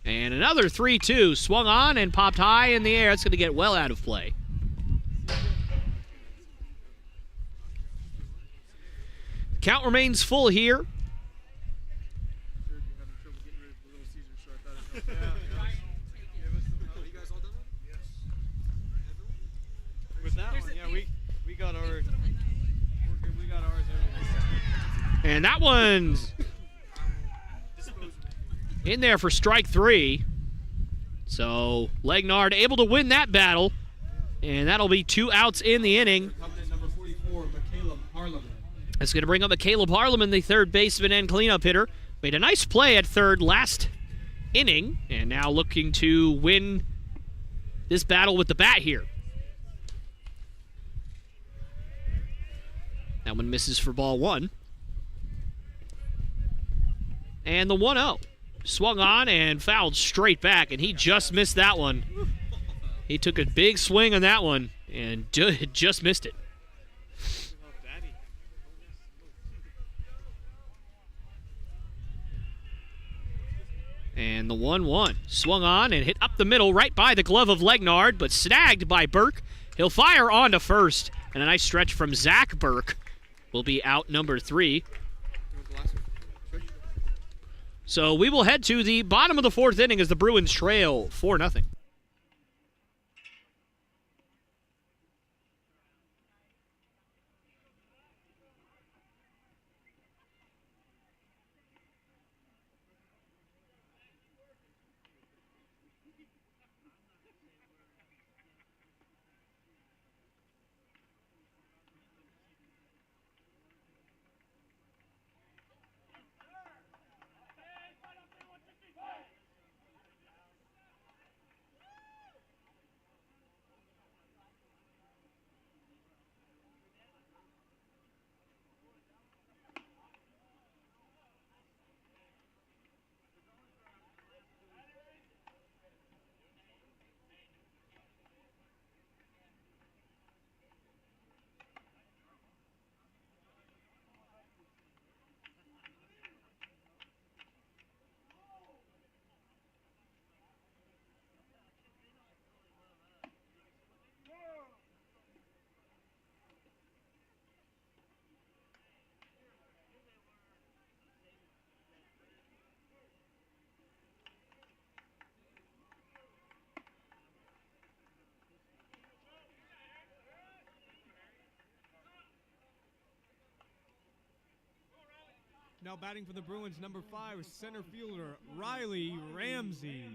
And another 3-2 swung on and popped high in the air. It's going to get well out of play. Count remains full here. With that one, yeah, we got ours. We got ours. And that one's in there for strike 3. So Legnard able to win that battle. And that'll be 2 outs in the inning. Covenant number 44, Caleb Harleman. That's going to bring up Caleb Harleman, the third baseman and cleanup hitter. Made a nice play at third last inning, and now looking to win this battle with the bat here. That one misses for ball 1. And the 1-0. Swung on and fouled straight back, and he just missed that one. He took a big swing on that one and just missed it. And the 1-1 swung on and hit up the middle right by the glove of Legnard, but snagged by Burke He'll fire on to first, and a nice stretch from Zeke Burke will be out number 3. So we will head to the bottom of the 4th inning as the Bruins trail 4-0. Now batting for the Bruins, number 5, center fielder Riley Ramsey.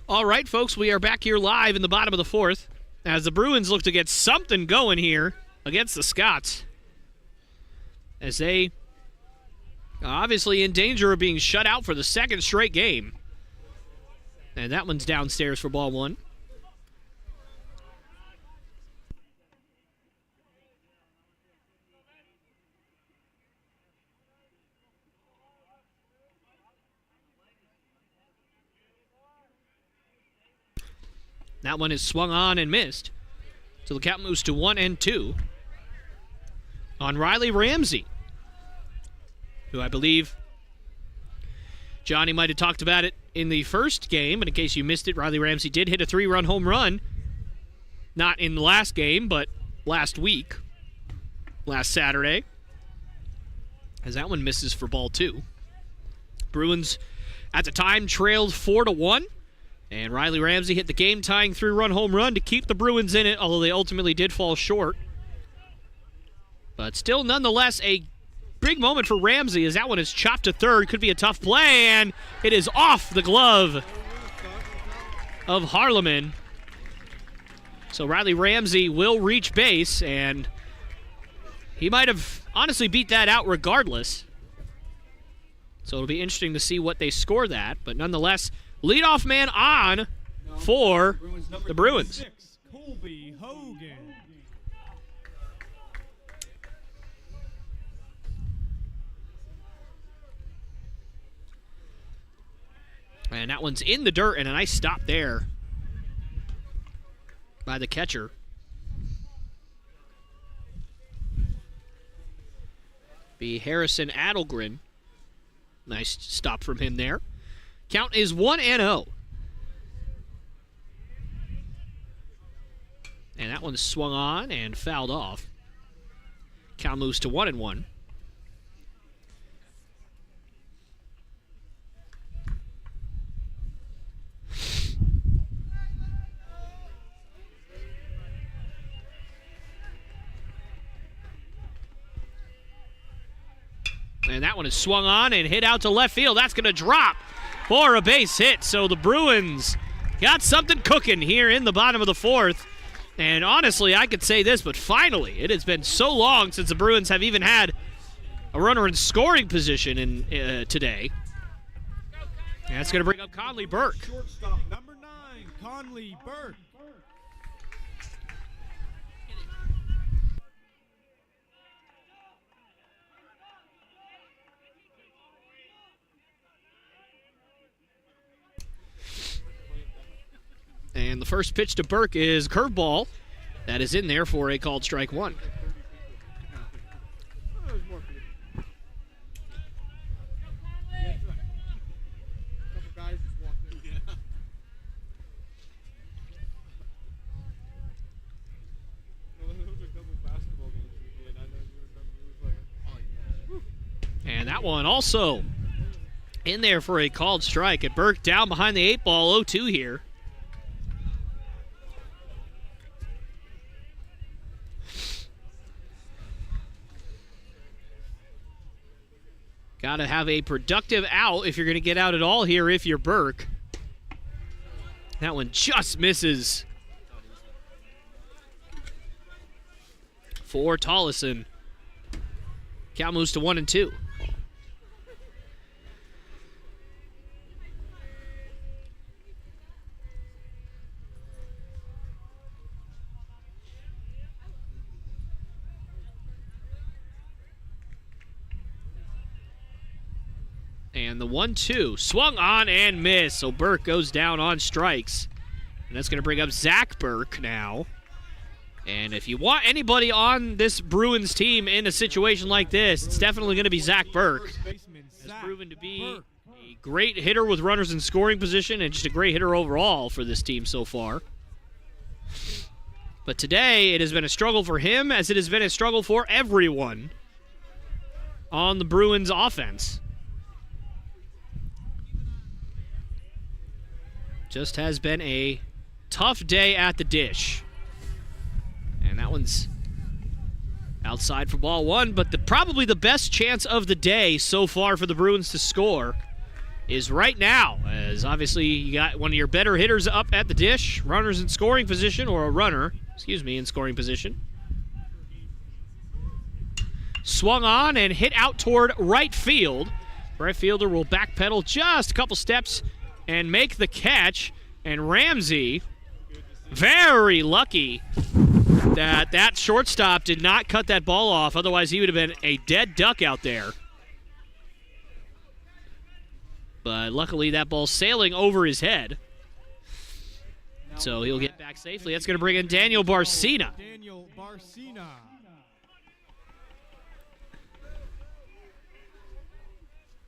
All right, folks, we are back here live in the bottom of the 4th as the Bruins look to get something going here against the Scots, as they are obviously in danger of being shut out for the 2nd straight game. And that one's downstairs for ball 1. That one is swung on and missed. So the count moves to 1-2 on Riley Ramsey, who I believe Johnny might have talked about it in the first game, but in case you missed it, Riley Ramsey did hit a 3-run home run. Not in the last game, but last week, last Saturday, as that one misses for ball 2. Bruins at the time trailed 4-1. And Riley Ramsey hit the game-tying 3-run home run to keep the Bruins in it, although they ultimately did fall short. But still, nonetheless, a big moment for Ramsey as that one is chopped to third. Could be a tough play, and it is off the glove of Harleman. So Riley Ramsey will reach base, and he might have honestly beat that out regardless. So it'll be interesting to see what they score that, but nonetheless, leadoff man on for the Bruins. 6, Colby Hogan. And that one's in the dirt, and a nice stop there by the catcher. Be Harrison Adelgren. Nice stop from him there. Count is 1-0. And that one's swung on and fouled off. Count moves to 1-1. And that one is swung on and hit out to left field. That's going to drop for a base hit. So the Bruins got something cooking here in the bottom of the 4th. And honestly, I could say this, but finally, it has been so long since the Bruins have even had a runner in scoring position in today. And that's going to bring up Conley Burke. Shortstop, number 9, Conley Burke. And the first pitch to Burke is curveball. That is in there for a called strike one. And that one also in there for a called strike. And Burke down behind the 8-ball, 0-2 here. Got to have a productive out if you're going to get out at all here if you're Burke. That one just misses for Tollison. Count moves to 1-2. And the 1-2 swung on and missed. So Burke goes down on strikes. And that's going to bring up Zach Burke now. And if you want anybody on this Bruins team in a situation like this, it's definitely going to be Zach Burke. Has proven to be a great hitter with runners in scoring position and just a great hitter overall for this team so far. But today it has been a struggle for him as it has been a struggle for everyone on the Bruins offense. Just has been a tough day at the dish. And that one's outside for ball one, but probably the best chance of the day so far for the Bruins to score is right now, as obviously you got one of your better hitters up at the dish, runners in scoring position, or a runner, in scoring position. Swung on and hit out toward right field. Right fielder will backpedal just a couple steps and make the catch. And Ramsey, very lucky that shortstop did not cut that ball off. Otherwise, he would have been a dead duck out there. But luckily, that ball's sailing over his head. So he'll get back safely. That's going to bring in Daniel Barcina.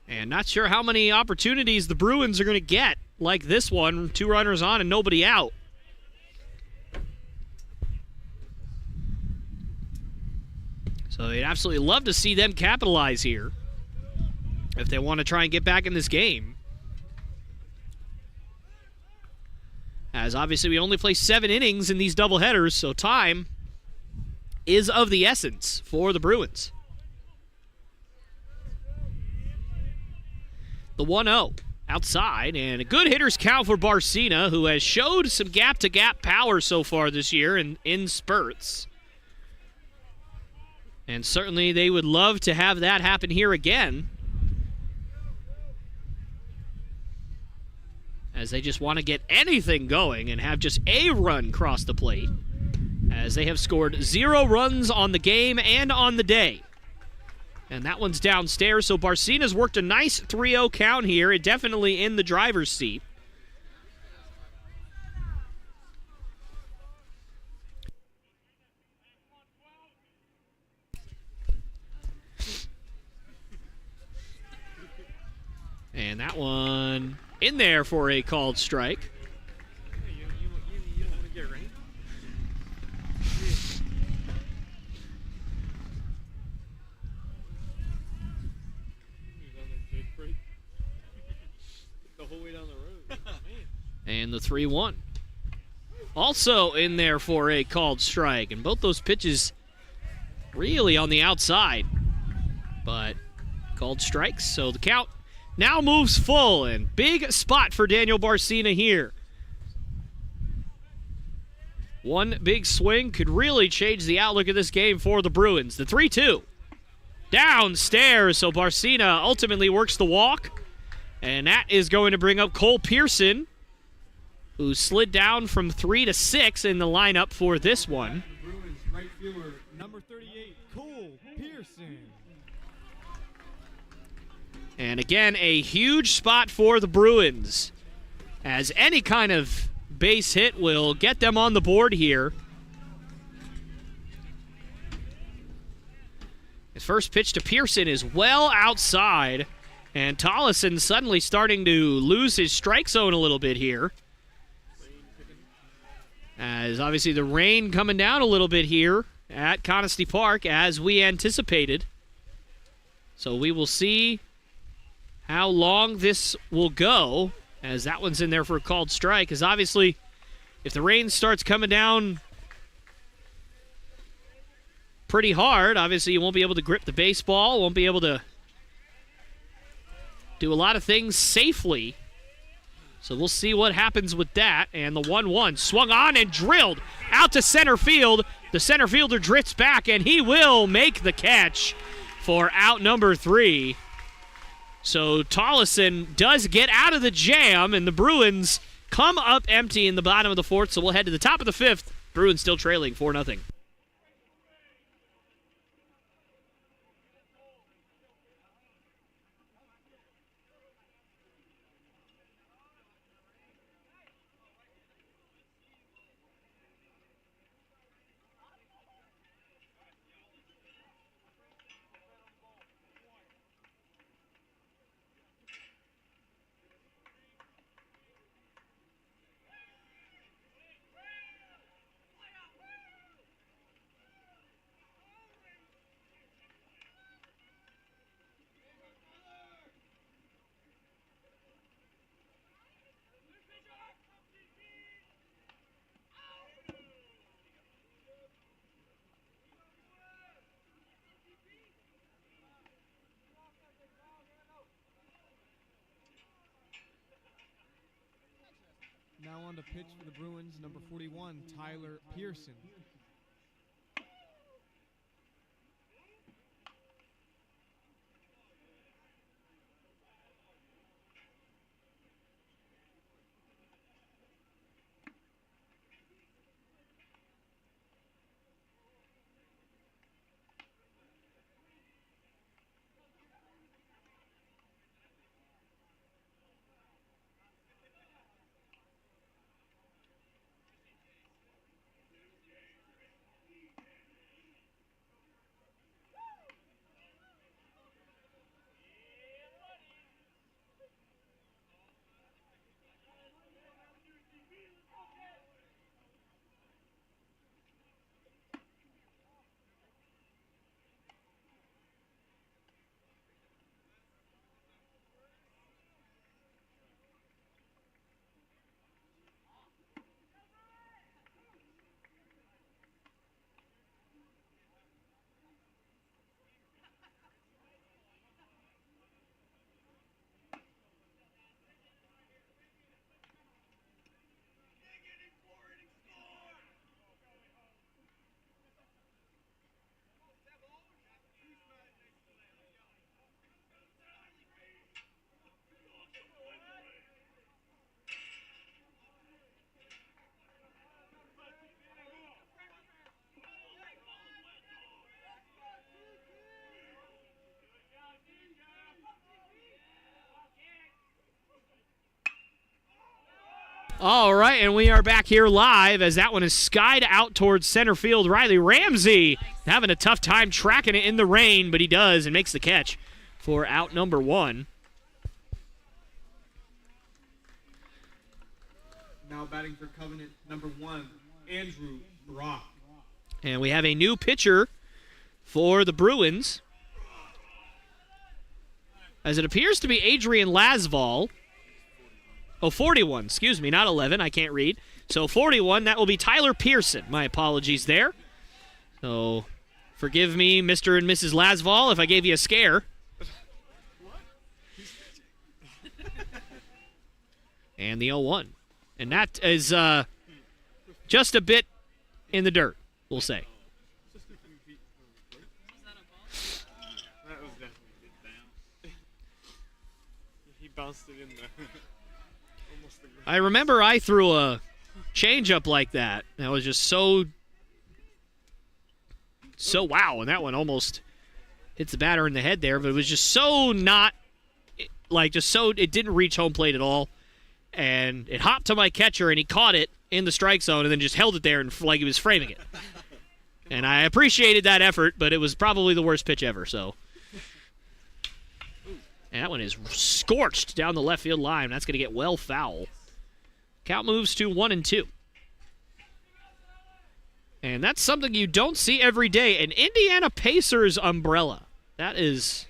And not sure how many opportunities the Bruins are going to get like this one. 2 runners on and nobody out. So they'd absolutely love to see them capitalize here if they want to try and get back in this game. As obviously we only play 7 innings in these doubleheaders, so time is of the essence for the Bruins. The 1-0 outside, and a good hitter's count for Barcina, who has showed some gap-to-gap power so far this year in spurts. And certainly they would love to have that happen here again, as they just want to get anything going and have just a run cross the plate, as they have scored 0 runs on the game and on the day. And that one's downstairs, so Barcina's worked a nice 3-0 count here, definitely in the driver's seat. And that one in there for a called strike. You don't want to get rain? The whole way down the road. And the 3-1. Also in there for a called strike. And both those pitches really on the outside. But called strikes, so the count now moves full, and big spot for Daniel Barcina here. One big swing could really change the outlook of this game for the Bruins. The 3-2. Downstairs, so Barcina ultimately works the walk. And that is going to bring up Cole Pearson, who slid down from 3 to 6 in the lineup for this one. The Bruins right fielder, number 38, Cole Pearson. And again, a huge spot for the Bruins, as any kind of base hit will get them on the board here. His first pitch to Pearson is well outside, and Tollison suddenly starting to lose his strike zone a little bit here. As obviously the rain coming down a little bit here at Conestee Park as we anticipated. So we will see how long this will go, as that one's in there for a called strike. Because obviously if the rain starts coming down pretty hard, obviously you won't be able to grip the baseball, won't be able to do a lot of things safely. So we'll see what happens with that. And the 1-1 swung on and drilled out to center field. The center fielder drifts back, and he will make the catch for out number 3. So Tollison does get out of the jam, and the Bruins come up empty in the bottom of the 4th. So we'll head to the top of the 5th. Bruins still trailing 4-0. Now on to pitch for the Bruins, number 41, Tyler Pearson. All right, and we are back here live as that one is skied out towards center field. Riley Ramsey having a tough time tracking it in the rain, but he does and makes the catch for out number 1. Now batting for Covenant, number 1, Andrew Brock. And we have a new pitcher for the Bruins, as it appears to be Adrian Lasval. Oh, 41, excuse me, not 11. I can't read. So 41, that will be Tyler Pearson. My apologies there. So forgive me, Mr. and Mrs. Lasval, if I gave you a scare. And the 0-1. And that is just a bit in the dirt, we'll say. That was definitely down. He bounced it in there. I remember I threw a changeup like that. That was just so wow, and that one almost hits the batter in the head there, but it was just so not, like, just so, it didn't reach home plate at all. and it hopped to my catcher, and he caught it in the strike zone and then just held it there and like he was framing it. And I appreciated that effort, but it was probably the worst pitch ever. So, and that one is scorched down the left field line. That's going to get well foul. Count moves to 1-2. And that's something you don't see every day. An Indiana Pacers umbrella. That is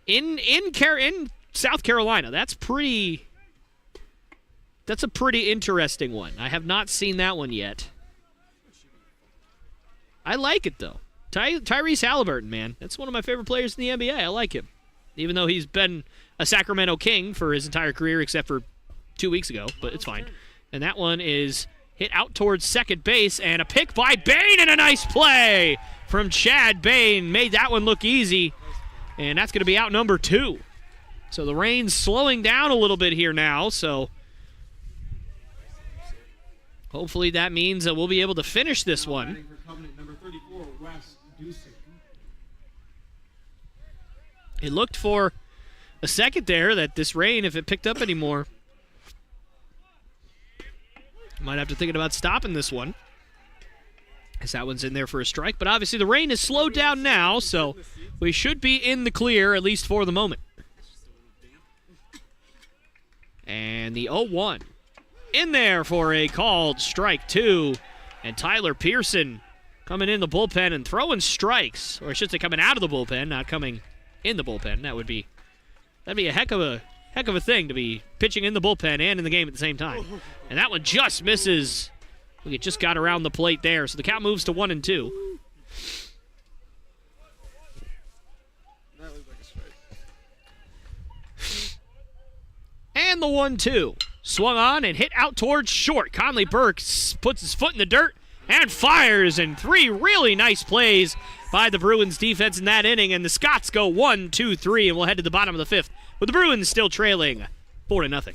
in South Carolina. That's a pretty interesting one. I have not seen that one yet. I like it, though. Tyrese Halliburton, man. That's one of my favorite players in the NBA. I like him. Even though he's been a Sacramento King for his entire career except for 2 weeks ago, but it's fine. And that one is hit out towards second base, and a pick by Bain, and a nice play from Chad Bain. Made that one look easy, and that's going to be out number 2. So the rain's slowing down a little bit here now, so hopefully that means that we'll be able to finish this one. It looked for a second there that this rain, if it picked up anymore, might have to think about stopping this one, as that one's in there for a strike. But obviously the rain has slowed down now, so we should be in the clear, at least for the moment. And the 0-1 in there for a called strike 2. And Tyler Pearson coming in the bullpen and throwing strikes, or I should say coming out of the bullpen, not coming in the bullpen. That'd be a heck of a thing to be pitching in the bullpen and in the game at the same time. And that one just misses. It just got around the plate there. So the count moves to 1-2. That looked like a strike. And the 1-2. Swung on and hit out towards short. Conley Burke puts his foot in the dirt and fires. And 3 really nice plays by the Bruins defense in that inning. And the Scots go 1, 2, 3, and we'll head to the bottom of the 5th with the Bruins still trailing 4-0.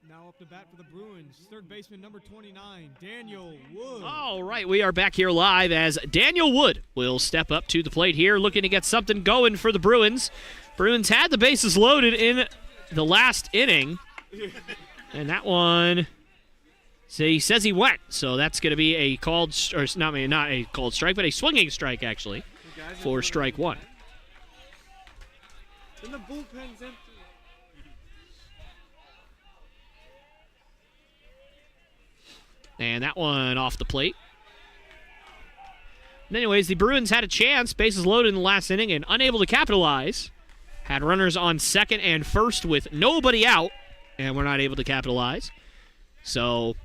Now up to bat for the Bruins, third baseman number 29, Daniel Wood. All right, we are back here live as Daniel Wood will step up to the plate here, looking to get something going for the Bruins. Bruins had the bases loaded in the last inning, and that one, so he says he went, so that's going to be a called, or not a called strike, but a swinging strike, actually, for strike 1. And the bullpen's empty. And that one off the plate. And anyways, the Bruins had a chance, bases loaded in the last inning, and unable to capitalize. Had runners on second and first with nobody out, and were not able to capitalize. So,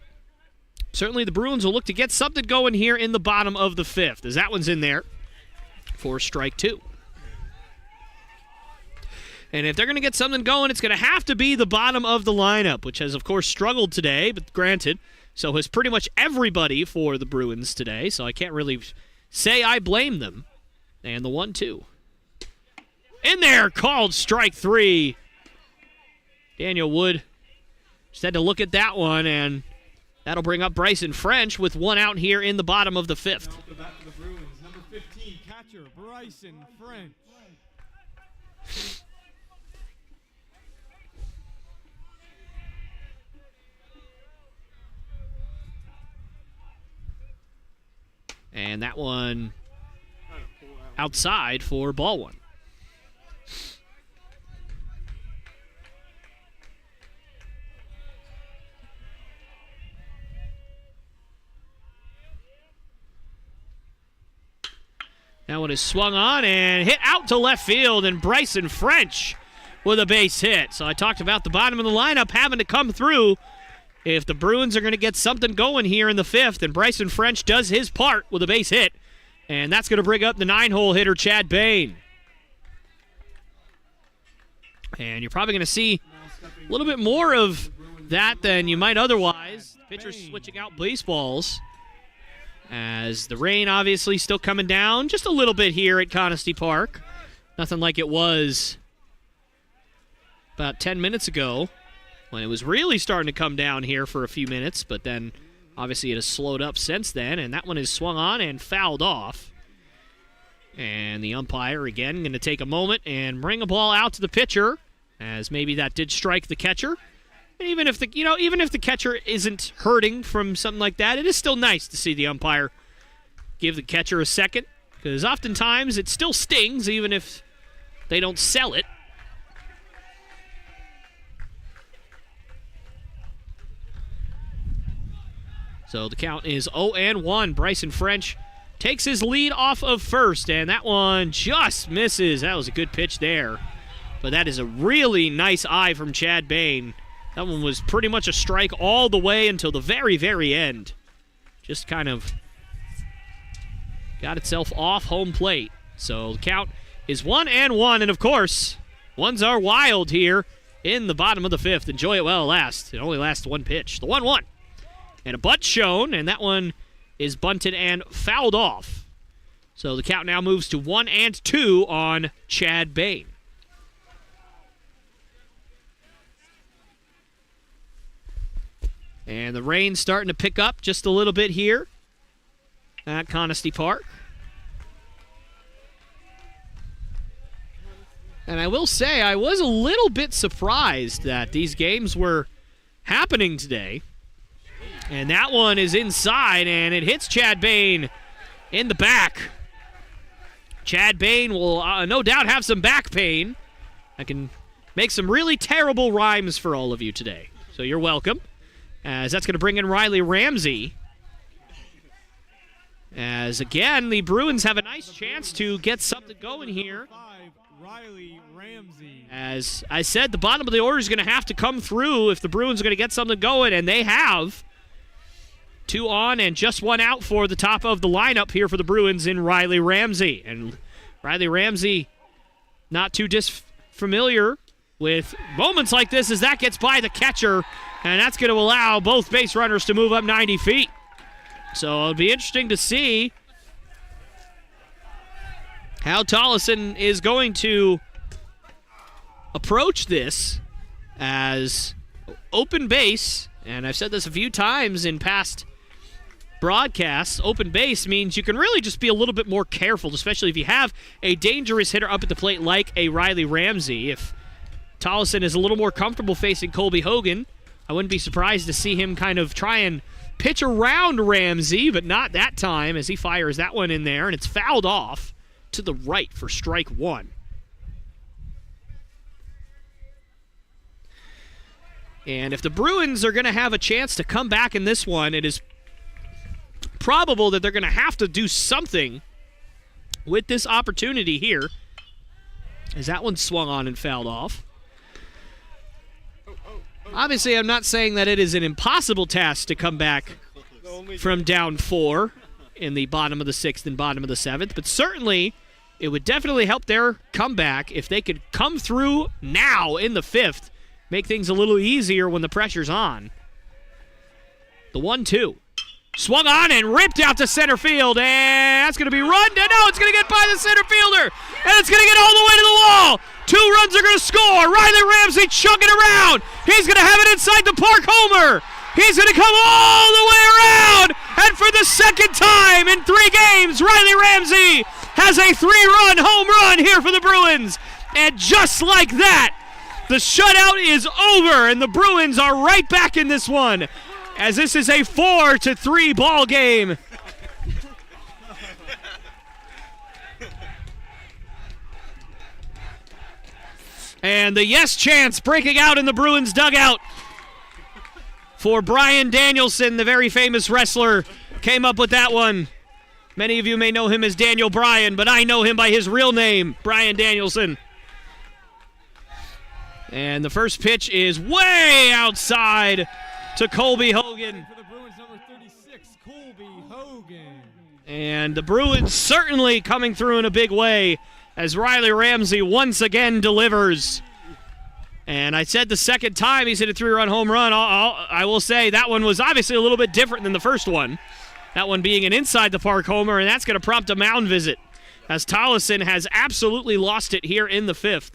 certainly the Bruins will look to get something going here in the bottom of the 5th, as that one's in there for strike 2. And if they're going to get something going, it's going to have to be the bottom of the lineup, which has, of course, struggled today, but granted, so has pretty much everybody for the Bruins today, so I can't really say I blame them. And the 1-2. In there, called strike 3. Daniel Wood just had to look at that one, and that'll bring up Bryson French with one out here in the bottom of the 5th. Off the bat for the Bruins, number 15, catcher Bryson French. And that one outside for ball 1. That one is swung on and hit out to left field, and Bryson French with a base hit. So I talked about the bottom of the lineup having to come through if the Bruins are going to get something going here in the 5th, and Bryson French does his part with a base hit, and that's going to bring up the 9-hole hitter, Chad Bain. And you're probably going to see a little bit more of that than you might otherwise. Pitchers switching out baseballs as the rain obviously still coming down just a little bit here at Conestee Park. Nothing like it was about 10 minutes ago when it was really starting to come down here for a few minutes, but then obviously it has slowed up since then, and that one is swung on and fouled off. And the umpire, again, going to take a moment and bring a ball out to the pitcher, as maybe that did strike the catcher. And even if the catcher isn't hurting from something like that, it is still nice to see the umpire give the catcher a second, because oftentimes it still stings even if they don't sell it. So the count is 0-1. Bryson French takes his lead off of first, and that one just misses. That was a good pitch there. But that is a really nice eye from Chad Bain. That one was pretty much a strike all the way until the very, very end. Just kind of got itself off home plate. So the count is 1-1, and of course, ones are wild here in the bottom of the 5th. Enjoy it while it lasts. It only lasts one pitch. The 1-1. And a bunt shown, and that one is bunted and fouled off. So the count now moves to 1-2 on Chad Bain. And the rain's starting to pick up just a little bit here at Conestee Park. And I will say, I was a little bit surprised that these games were happening today. And that one is inside, and it hits Chad Bain in the back. Chad Bain will no doubt have some back pain. I can make some really terrible rhymes for all of you today, so you're welcome. As that's going to bring in Riley Ramsey. As, again, the Bruins have a nice chance to get something going here. Riley Ramsey. As I said, the bottom of the order is going to have to come through if the Bruins are going to get something going, and they have. 2 on and just 1 out for the top of the lineup here for the Bruins in Riley Ramsey. And Riley Ramsey, not too disfamiliar with moments like this as that gets by the catcher, and that's going to allow both base runners to move up 90 feet. So it'll be interesting to see how Tollison is going to approach this as open base. And I've said this a few times in past broadcasts. Open base means you can really just be a little bit more careful, especially if you have a dangerous hitter up at the plate like a Riley Ramsey. If Tollison is a little more comfortable facing Colby Hogan, I wouldn't be surprised to see him kind of try and pitch around Ramsey, but not that time as he fires that one in there, and it's fouled off to the right for strike 1. And if the Bruins are going to have a chance to come back in this one, it is probable that they're going to have to do something with this opportunity here. As that one swung on and fouled off. Obviously, I'm not saying that it is an impossible task to come back from down 4 in the bottom of the 6th and bottom of the 7th, but certainly it would definitely help their comeback if they could come through now in the 5th, make things a little easier when the pressure's on. The 1-2. Swung on and ripped out to center field, and that's going to be run. No, it's going to get by the center fielder, and it's going to get all the way to the wall. 2 runs are going to score. Riley Ramsey chugging around. He's going to have it inside the park homer. He's going to come all the way around, and for the second time in 3 games, Riley Ramsey has a 3-run home run here for the Bruins. And just like that, the shutout is over, and the Bruins are right back in this one, as this is a 4-3 ball game. And the yes chants breaking out in the Bruins dugout for Brian Danielson, the very famous wrestler, came up with that one. Many of you may know him as Daniel Bryan, but I know him by his real name, Brian Danielson. And the first pitch is way outside to Colby Hogan. For the Bruins, number 36, Colby Hogan. And the Bruins certainly coming through in a big way as Riley Ramsey once again delivers. And I said the second time he's hit a 3-run home run, I will say that one was obviously a little bit different than the first one. That one being an inside the park homer, and that's going to prompt a mound visit as Tollison has absolutely lost it here in the 5th.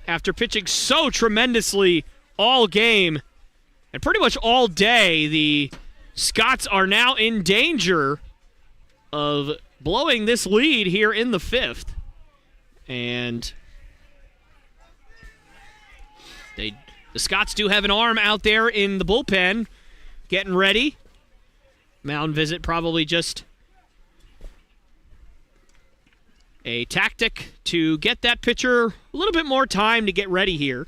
After pitching so tremendously all game and pretty much all day, the Scots are now in danger of blowing this lead here in the 5th. And the Scots do have an arm out there in the bullpen getting ready. Mound visit probably just a tactic to get that pitcher a little bit more time to get ready here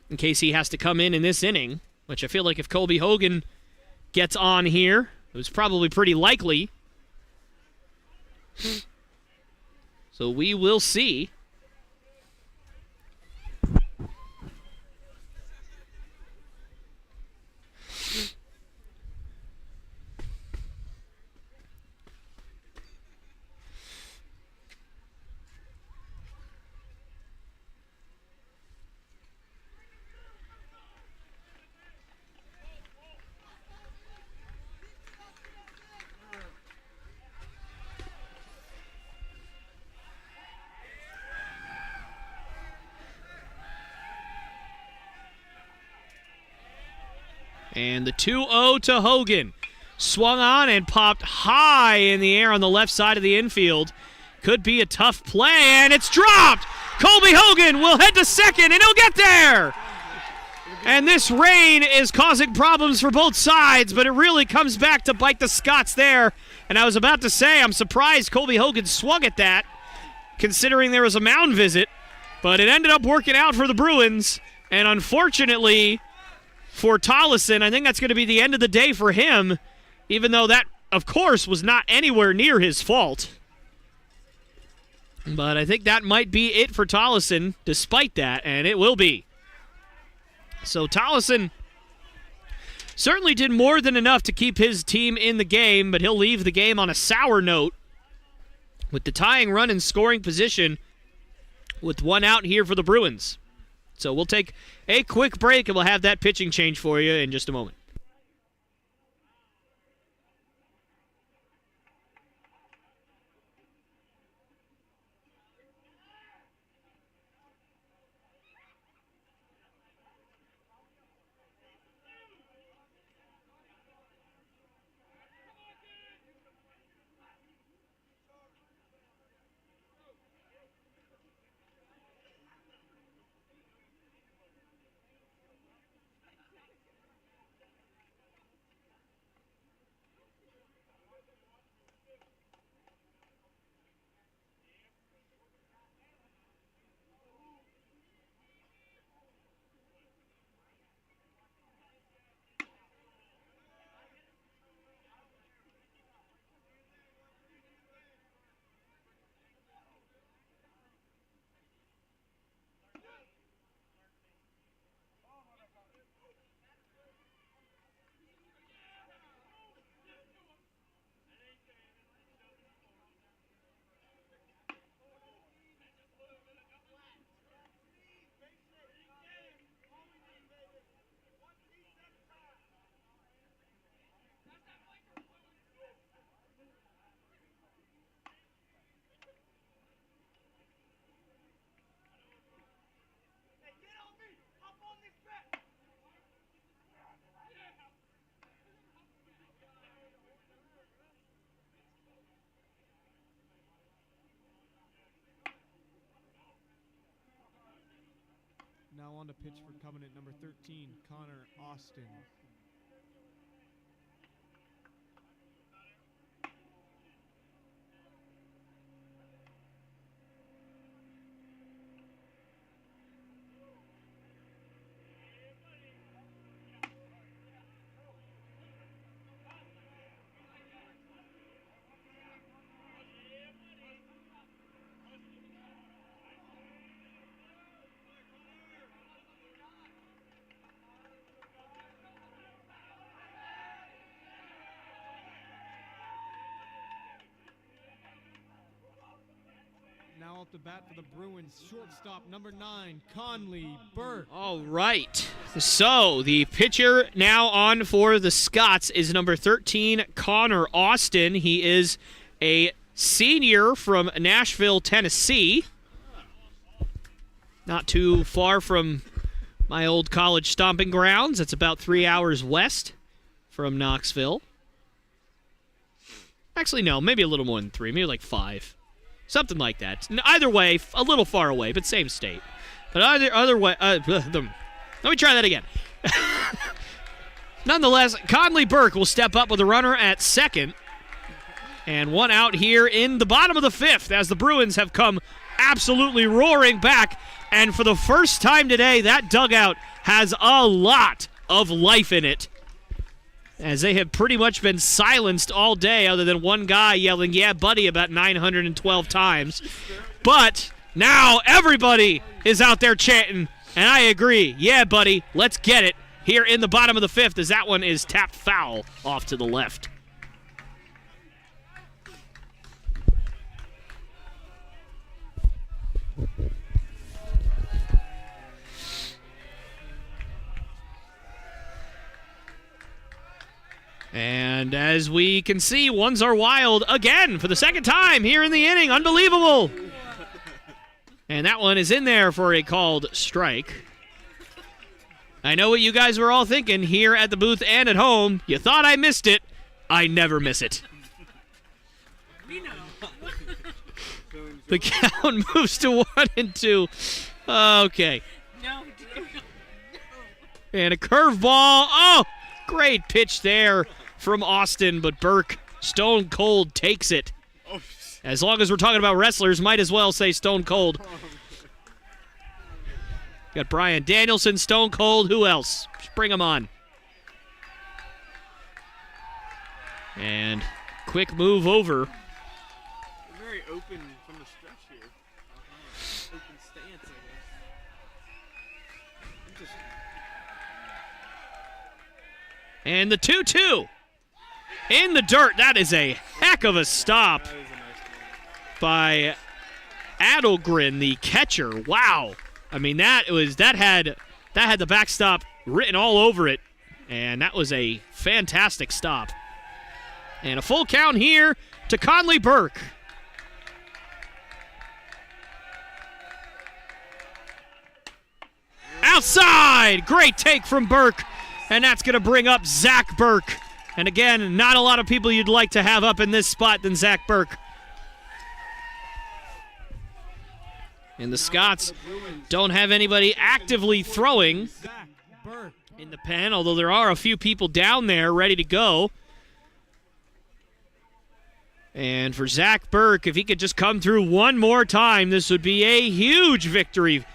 in case he has to come in this inning, which I feel like if Colby Hogan gets on here, it was probably pretty likely. So we will see. And the 2-0 to Hogan. Swung on and popped high in the air on the left side of the infield. Could be a tough play, and it's dropped! Colby Hogan will head to second, and he'll get there! And this rain is causing problems for both sides, but it really comes back to bite the Scots there. And I was about to say, I'm surprised Colby Hogan swung at that, considering there was a mound visit. But it ended up working out for the Bruins, and unfortunately for Tollison, I think that's going to be the end of the day for him, even though that, of course, was not anywhere near his fault. But I think that might be it for Tollison, despite that, and it will be. So Tollison certainly did more than enough to keep his team in the game, but he'll leave the game on a sour note with the tying run in scoring position with one out here for the Bruins. So we'll take a quick break, and we'll have that pitching change for you in just a moment. Now on to pitch for Covenant number 13, Connor Austin. Now up to bat for the Bruins, shortstop number 9, Conley Burke. All right. So the pitcher now on for the Scots is number 13, Connor Austin. He is a senior from Nashville, Tennessee. Not too far from my old college stomping grounds. It's about 3 hours west from Knoxville. Actually, no, maybe a little more than 3, maybe like 5. Something like that. Either way, a little far away, but same state. But other way, let me try that again. Nonetheless, Conley Burke will step up with a runner at second. And one out here in the bottom of the 5th as the Bruins have come absolutely roaring back. And for the first time today, that dugout has a lot of life in it, as they have pretty much been silenced all day other than one guy yelling, "Yeah, buddy," about 912 times. But now everybody is out there chanting, and I agree. Yeah, buddy, let's get it here in the bottom of the 5th, as that one is tapped foul off to the left. And as we can see, ones are wild again for the second time here in the inning. Unbelievable. And that one is in there for a called strike. I know what you guys were all thinking here at the booth and at home. You thought I missed it. I never miss it. We know. The count moves to 1-2. Okay. No, dear. And a curveball. Oh, great pitch there from Austin, but Burke, stone cold, takes it. As long as we're talking about wrestlers, might as well say stone cold. Got Brian Danielson, stone cold. Who else? Just bring him on. And quick move over. Very open from the stretch here. Open stance, I guess. And the 2-2 in the dirt. That is a heck of a stop That is a nice one. by Adelgren, the catcher. Wow. I mean, that had the backstop written all over it, and that was a fantastic stop. And a full count here to Conley Burke. Outside! Great take from Burke. And that's going to bring up Zach Burke. And again, not a lot of people you'd like to have up in this spot than Zach Burke. And the Scots don't have anybody actively throwing Zach Burke. in the pen, although there are a few people down there ready to go. And for Zach Burke, if he could just come through one more time, this would be a huge victory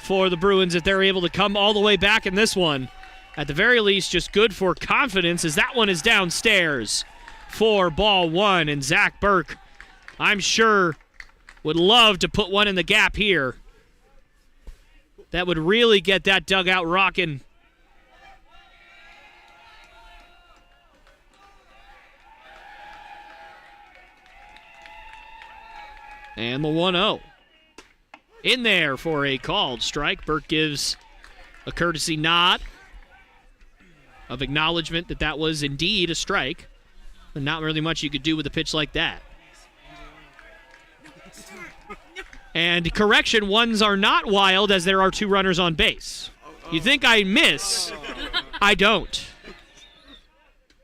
for the Bruins if they're able to come all the way back in this one. At the very least, just good for confidence, as that one is downstairs for ball 1. And Zach Burke, I'm sure, would love to put one in the gap here. That would really get that dugout rocking. And the 1-0. In there for a called strike. Burke gives a courtesy nod of acknowledgement that that was indeed a strike. And not really much you could do with a pitch like that. And correction, ones are not wild as there are 2 runners on base. You think I miss? I don't.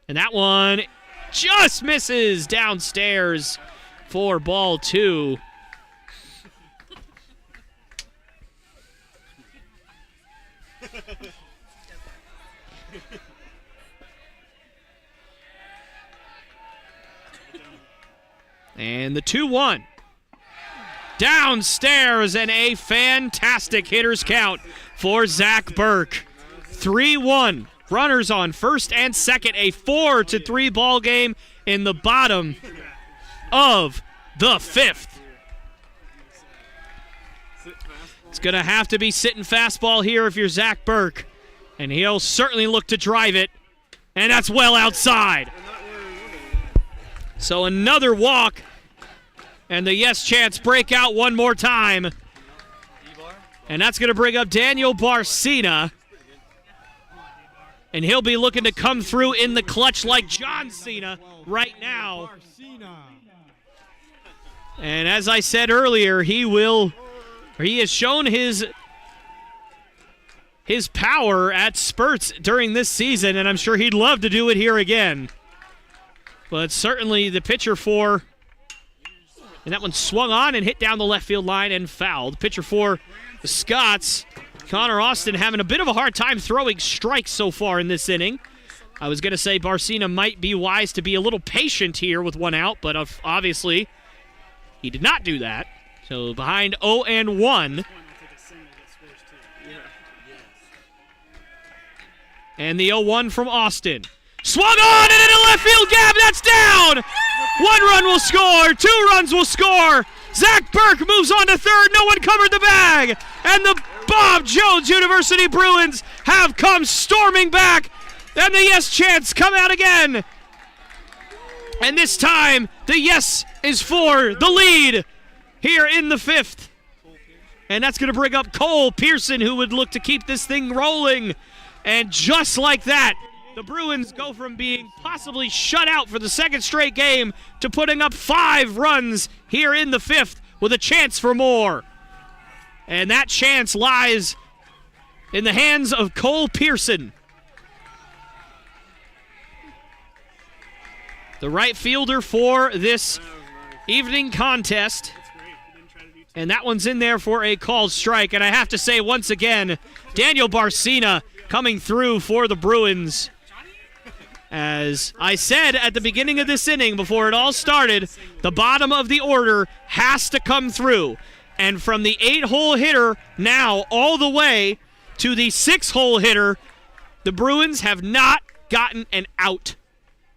And that one just misses downstairs for ball 2. And the 2-1. Downstairs, and a fantastic hitter's count for Zach Burke. 3-1. Runners on first and second. A 4-3 ball game in the bottom of the fifth. It's going to have to be sitting fastball here if you're Zach Burke. And he'll certainly look to drive it. And that's well outside. So another walk. And the yes chance break out one more time. And that's going to bring up Daniel Barcina. And he'll be looking to come through in the clutch like John Cena right now. And as I said earlier, he has shown his power at spurts during this season, and I'm sure he'd love to do it here again. But certainly the pitcher for, and that one swung on and hit down the left field line and fouled. Pitcher for the Scots, Connor Austin, having a bit of a hard time throwing strikes so far in this inning. I was going to say Barcina might be wise to be a little patient here with one out, but obviously he did not do that. So behind 0-1. And the 0-1 from Austin. Swung on and in a left field gap. That's down. 1 run will score. 2 runs will score. Zach Burke moves on to third. No one covered the bag. And the Bob Jones University Bruins have come storming back. And the yes chants come out again. And this time, the yes is for the lead here in the fifth. And that's going to bring up Cole Pearson, who would look to keep this thing rolling. And just like that, the Bruins go from being possibly shut out for the second straight game to putting up 5 runs here in the fifth with a chance for more. And that chance lies in the hands of Cole Pearson. The right fielder for this evening contest. And that one's in there for a called strike. And I have to say once again, Daniel Barcina coming through for the Bruins. As I said at the beginning of this inning, before it all started, the bottom of the order has to come through. And from the 8-hole hitter now all the way to the 6-hole hitter, the Bruins have not gotten an out.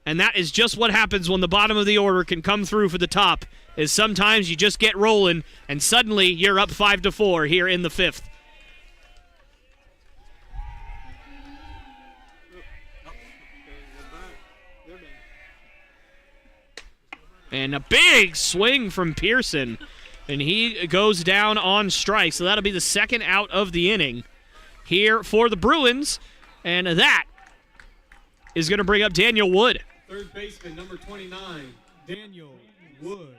And that is just what happens when the bottom of the order can come through for the top, is sometimes you just get rolling and suddenly you're up 5-4 here in the fifth. And a big swing from Pearson. And he goes down on strike. So that'll be the second out of the inning here for the Bruins. And that is going to bring up Daniel Wood. Third baseman, number 29, Daniel Wood.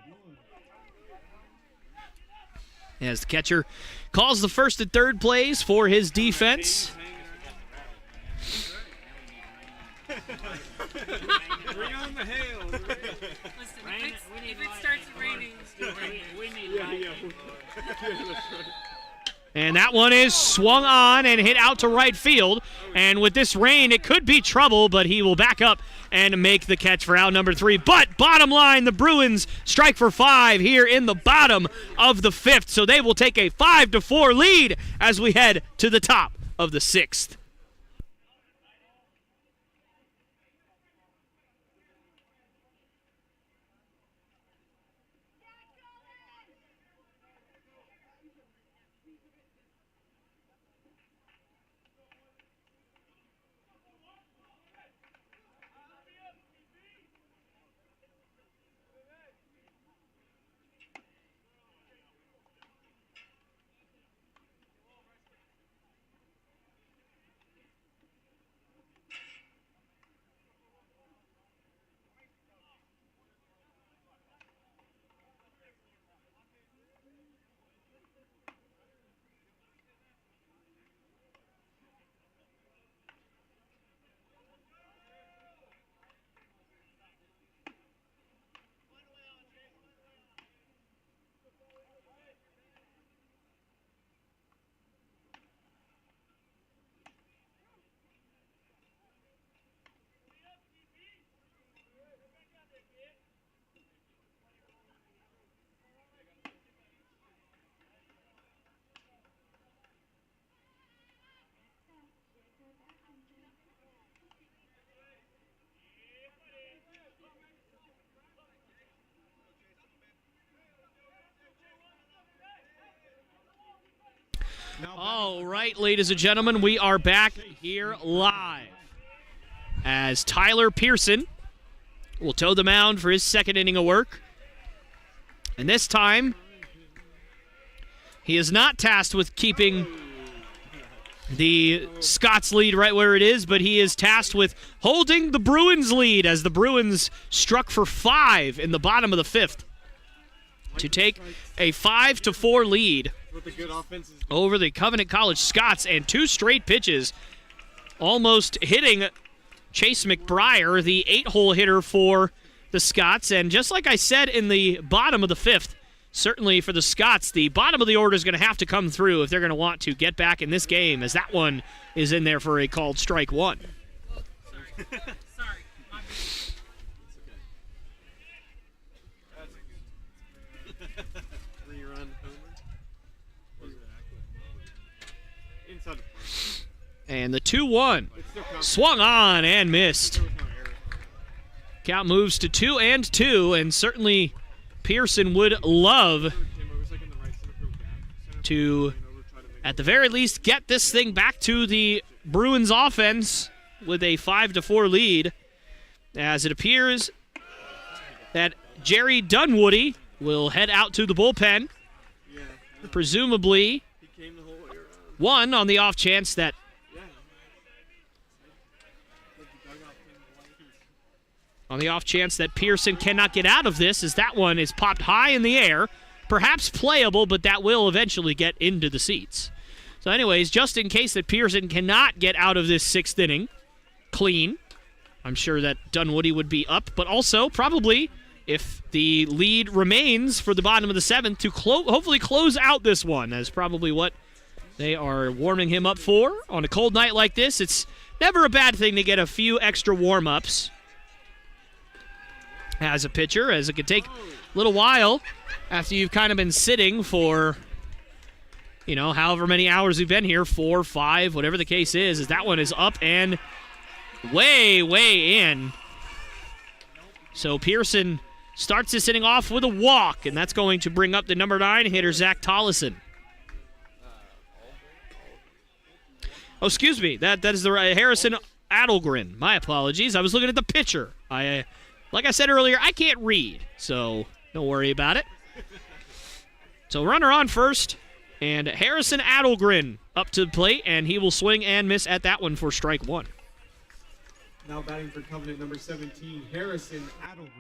As the catcher calls the first and third plays for his defense. Bring on the hail. Listen, if it starts raining, We need lightning. And that one is swung on and hit out to right field. And with this rain, it could be trouble, but he will back up and make the catch for out number 3. But bottom line, the Bruins strike for 5 here in the bottom of the fifth. So they will take a 5-4 lead as we head to the top of the sixth. All right, ladies and gentlemen, we are back here live as Tyler Pearson will toe the mound for his second inning of work. And this time, he is not tasked with keeping the Scots lead right where it is, but he is tasked with holding the Bruins lead as the Bruins struck for 5 in the bottom of the 5th to take a 5-4 lead over the Covenant College Scots, and 2 straight pitches almost hitting Chase McBriar, the 8-hole hitter for the Scots. And just like I said in the bottom of the 5th, certainly for the Scots, the bottom of the order is going to have to come through if they're going to want to get back in this game, as that one is in there for a called strike 1. Sorry. My bad. Rerun homer. Inside the plate. And the 2-1 swung on and missed. There was no error. Count moves to 2-2, and certainly Pearson would love Came over, it's like in the right center field gap. Center to, field came over, tried to make at the very least, get this thing back to the Bruins offense with a 5-4 lead, as it appears that Jerry Dunwoody will head out to the bullpen, yeah. presumably He came the whole way around. one on the off chance that Yeah. Like the dugout came to life. Pearson cannot get out of this, as that one is popped high in the air, perhaps playable, but that will eventually get into the seats. So anyways, just in case that Pearson cannot get out of this 6th inning clean, I'm sure that Dunwoody would be up, but also probably, if the lead remains for the bottom of the 7th, to hopefully close out this one. That's probably what they are warming him up for. On a cold night like this, it's never a bad thing to get a few extra warm-ups as a pitcher, as it could take a little while after you've kind of been sitting for, however many hours we've been here, 4, 5, whatever the case is, as that one is up and way in. So Pearson starts this inning off with a walk, and that's going to bring up the number 9 hitter, Zach Tollison. Oh, excuse me. That is the Harrison Adelgren. My apologies. I was looking at the pitcher. Like I said earlier, I can't read, so don't worry about it. So runner on first, and Harrison Adelgren up to the plate, and he will swing and miss at that one for strike 1. Now batting for Covenant number 17, Harrison Adelgren.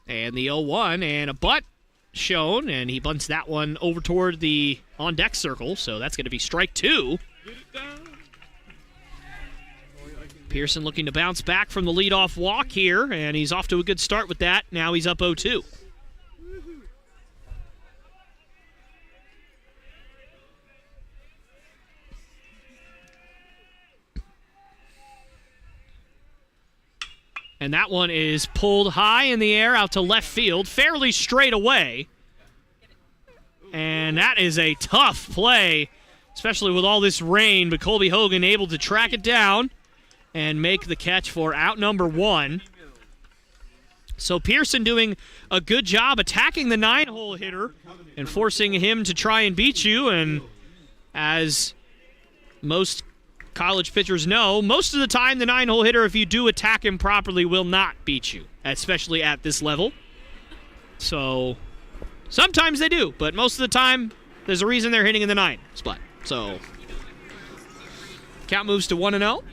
And the 0-1, and a butt shown, and he bunts that one over toward the on-deck circle, so that's going to be strike 2. Get it down. Pearson looking to bounce back from the leadoff walk here, and he's off to a good start with that. Now he's up 0-2. And that one is pulled high in the air out to left field, fairly straight away. And that is a tough play, especially with all this rain, but Colby Hogan able to track it down and make the catch for out number 1. So Pearson doing a good job attacking the 9-hole hitter and forcing him to try and beat you. And as most college pitchers know, most of the time the 9-hole hitter, if you do attack him properly, will not beat you, especially at this level. So sometimes they do, but most of the time there's a reason they're hitting in the 9 spot. So count moves to 1-0.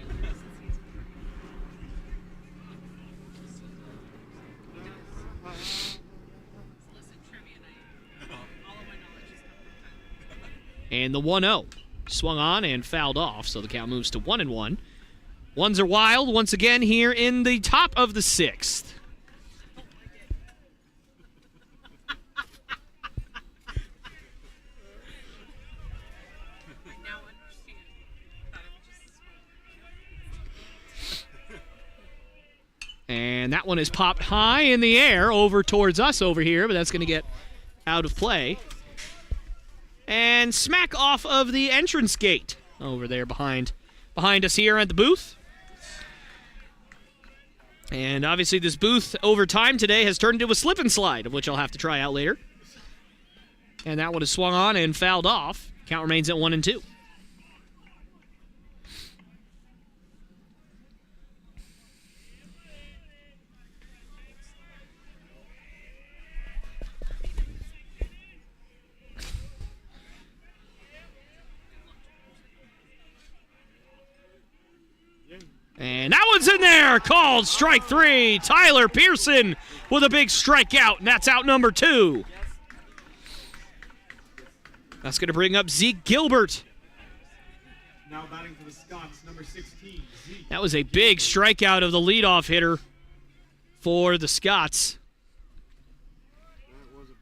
And the 1-0 swung on and fouled off, so the count moves to 1-1. Ones are wild once again here in the top of the 6th. And that one is popped high in the air over towards us over here, but that's going to get out of play. And smack off of the entrance gate over there behind us here at the booth. And obviously this booth over time today has turned into a slip and slide, of which I'll have to try out later. And that one is swung on and fouled off. Count remains at 1-2. And that one's in there, called strike 3. Tyler Pearson with a big strikeout, and that's out number 2. That's going to bring up Zeke Gilbert. Now batting for the Scots, number 16, Zeke. That was a big strikeout of the leadoff hitter for the Scots. That was a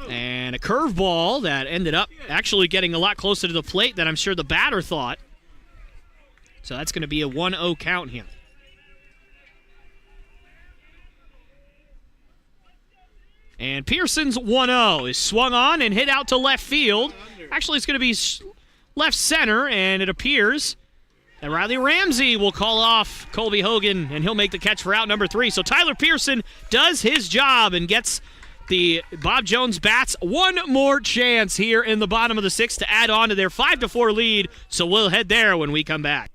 big And a curveball that ended up actually getting a lot closer to the plate than I'm sure the batter thought. So that's going to be a 1-0 count here. And Pearson's 1-0 is swung on and hit out to left field. Actually, it's going to be left center, and it appears that Riley Ramsey will call off Colby Hogan, and he'll make the catch for out number 3. So Tyler Pearson does his job and gets the Bob Jones Bats one more chance here in the bottom of the 6th to add on to their 5-4 lead. So we'll head there when we come back.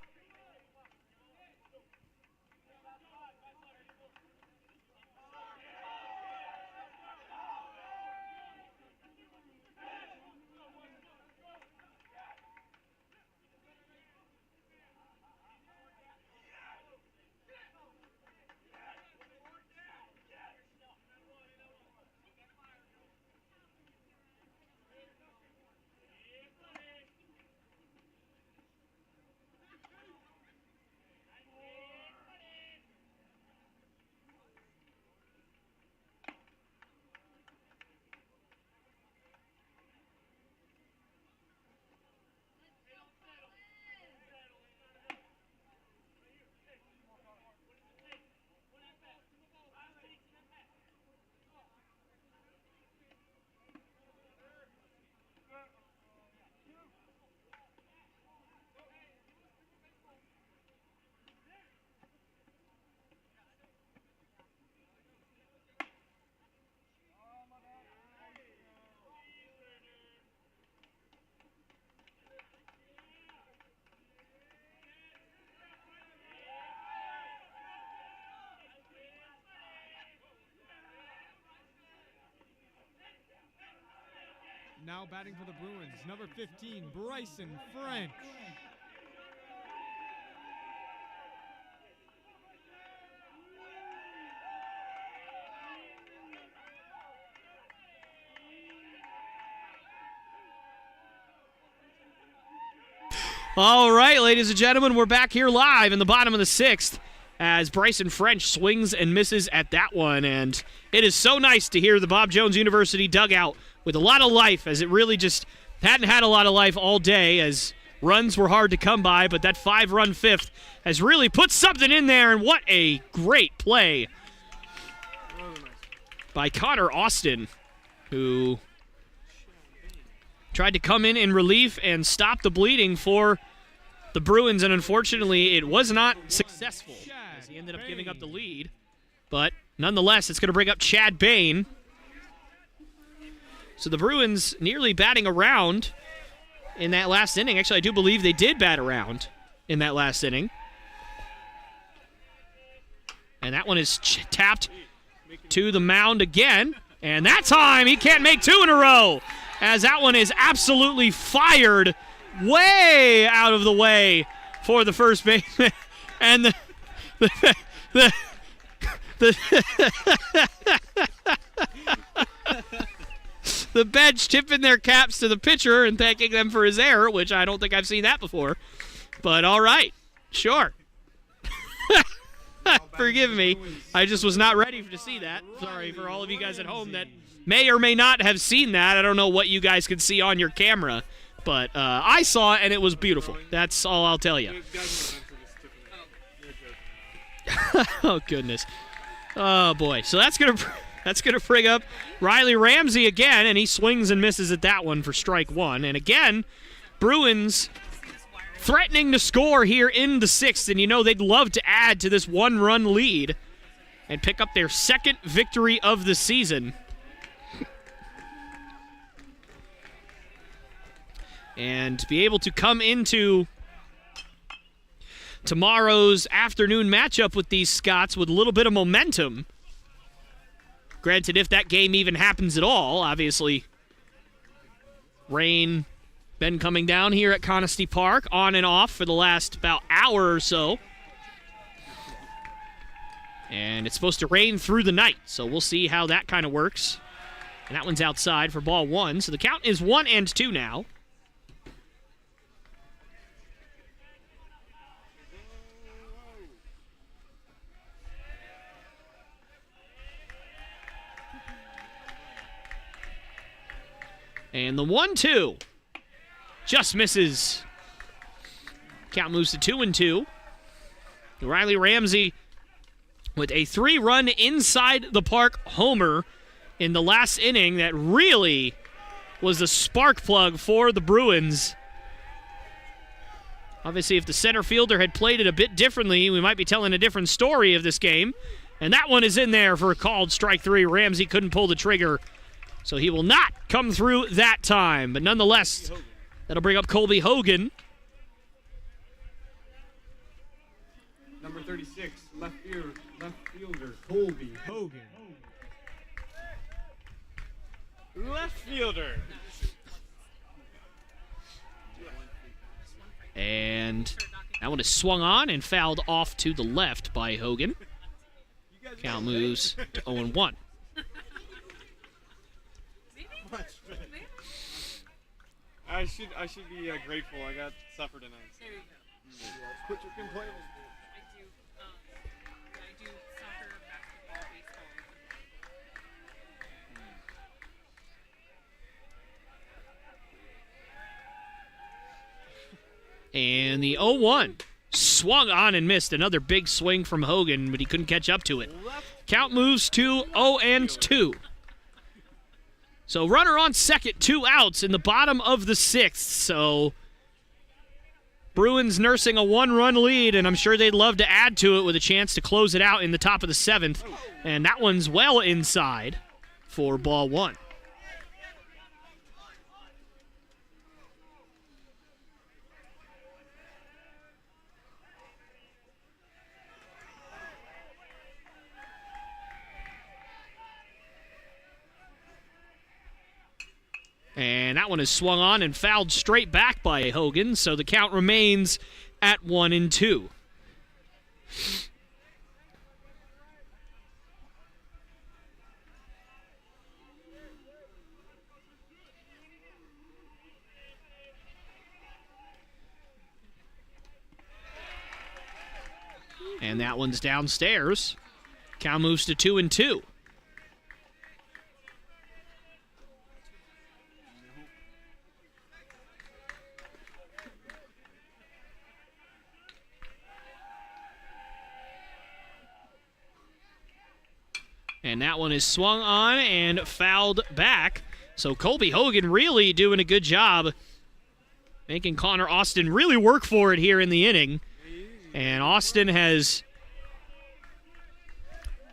Now batting for the Bruins, number 15, Bryson French. All right, ladies and gentlemen, we're back here live in the bottom of the 6th as Bryson French swings and misses at that one. And it is so nice to hear the Bob Jones University dugout with a lot of life, as it really just hadn't had a lot of life all day, as runs were hard to come by, but that 5-run 5th has really put something in there, and what a great play by Connor Austin, who tried to come in relief and stop the bleeding for the Bruins, and unfortunately it was not successful, as he ended up giving up the lead. But nonetheless, it's going to bring up Chad Bain. So the Bruins nearly batting around in that last inning. Actually, I do believe they did bat around in that last inning. And that one is tapped to the mound again. And that time, he can't make 2 in a row, as that one is absolutely fired way out of the way for the first baseman. And the bench tipping their caps to the pitcher and thanking them for his error, which I don't think I've seen that before. But all right, sure. Forgive me. I just was not ready to see that. Sorry for all of you guys at home that may or may not have seen that. I don't know what you guys could see on your camera, but I saw it, and it was beautiful. That's all I'll tell you. Oh, goodness. Oh, boy. So that's going to bring up Riley Ramsey again, and he swings and misses at that one for strike 1. And again, Bruins threatening to score here in the 6th, and you know they'd love to add to this one-run lead and pick up their second victory of the season. And to be able to come into tomorrow's afternoon matchup with these Scots with a little bit of momentum. Granted, if that game even happens at all, obviously rain been coming down here at Conestee Park on and off for the last about hour or so. And it's supposed to rain through the night, so we'll see how that kind of works. And that one's outside for ball 1, so the count is 1-2 now. And the 1-2 just misses. Count moves to 2-2. Riley Ramsey with a 3-run inside the park homer in the last inning that really was the spark plug for the Bruins. Obviously, if the center fielder had played it a bit differently, we might be telling a different story of this game. And that one is in there for a called strike 3. Ramsey couldn't pull the trigger, so he will not come through that time. But nonetheless, that'll bring up Colby Hogan. Number 36, left fielder, Colby Hogan. Left fielder. And that one is swung on and fouled off to the left by Hogan. Count moves to 0-1. I should be grateful. I got supper tonight. There you go. Quit your complaining. I do soccer, basketball, baseball. And the 0-1 swung on and missed. Another big swing from Hogan, but he couldn't catch up to it. Count moves to 0-2. So runner on second, 2 outs in the bottom of the 6th. So Bruins nursing a 1-run lead, and I'm sure they'd love to add to it with a chance to close it out in the top of the 7th. And that one's well inside for ball 1. And that one is swung on and fouled straight back by Hogan, so the count remains at 1-2. And that one's downstairs. Count moves to 2-2. And that one is swung on and fouled back. So Colby Hogan really doing a good job making Connor Austin really work for it here in the inning. And Austin has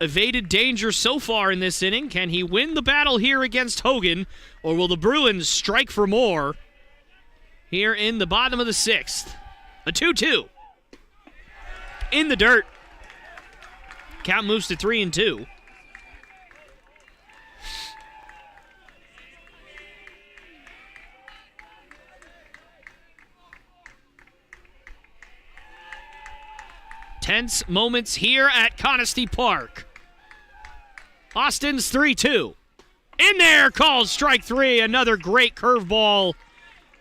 evaded danger so far in this inning. Can he win the battle here against Hogan, or will the Bruins strike for more here in the bottom of the 6th? A 2-2. In the dirt. Count moves to 3-2. Tense moments here at Conestee Park. Austin's 3-2. In there, called strike 3. Another great curveball.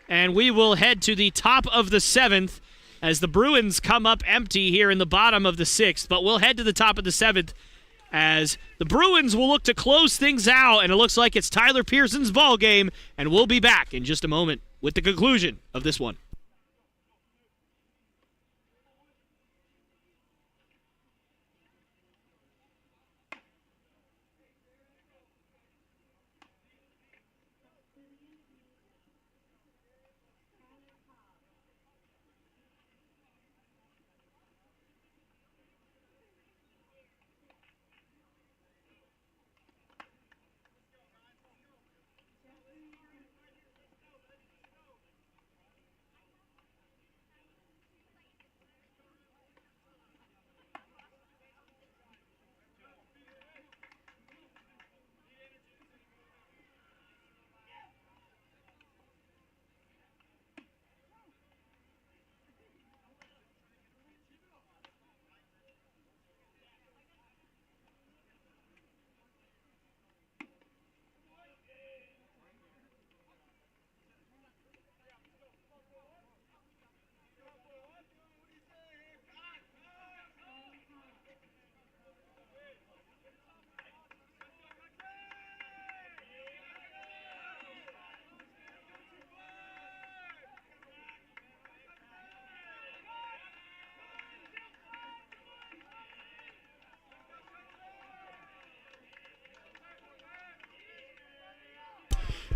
And we will head to the top of the 7th as the Bruins come up empty here in the bottom of the 6th. But we'll head to the top of the 7th as the Bruins will look to close things out. And it looks like it's Tyler Pearson's ball game. And we'll be back in just a moment with the conclusion of this one.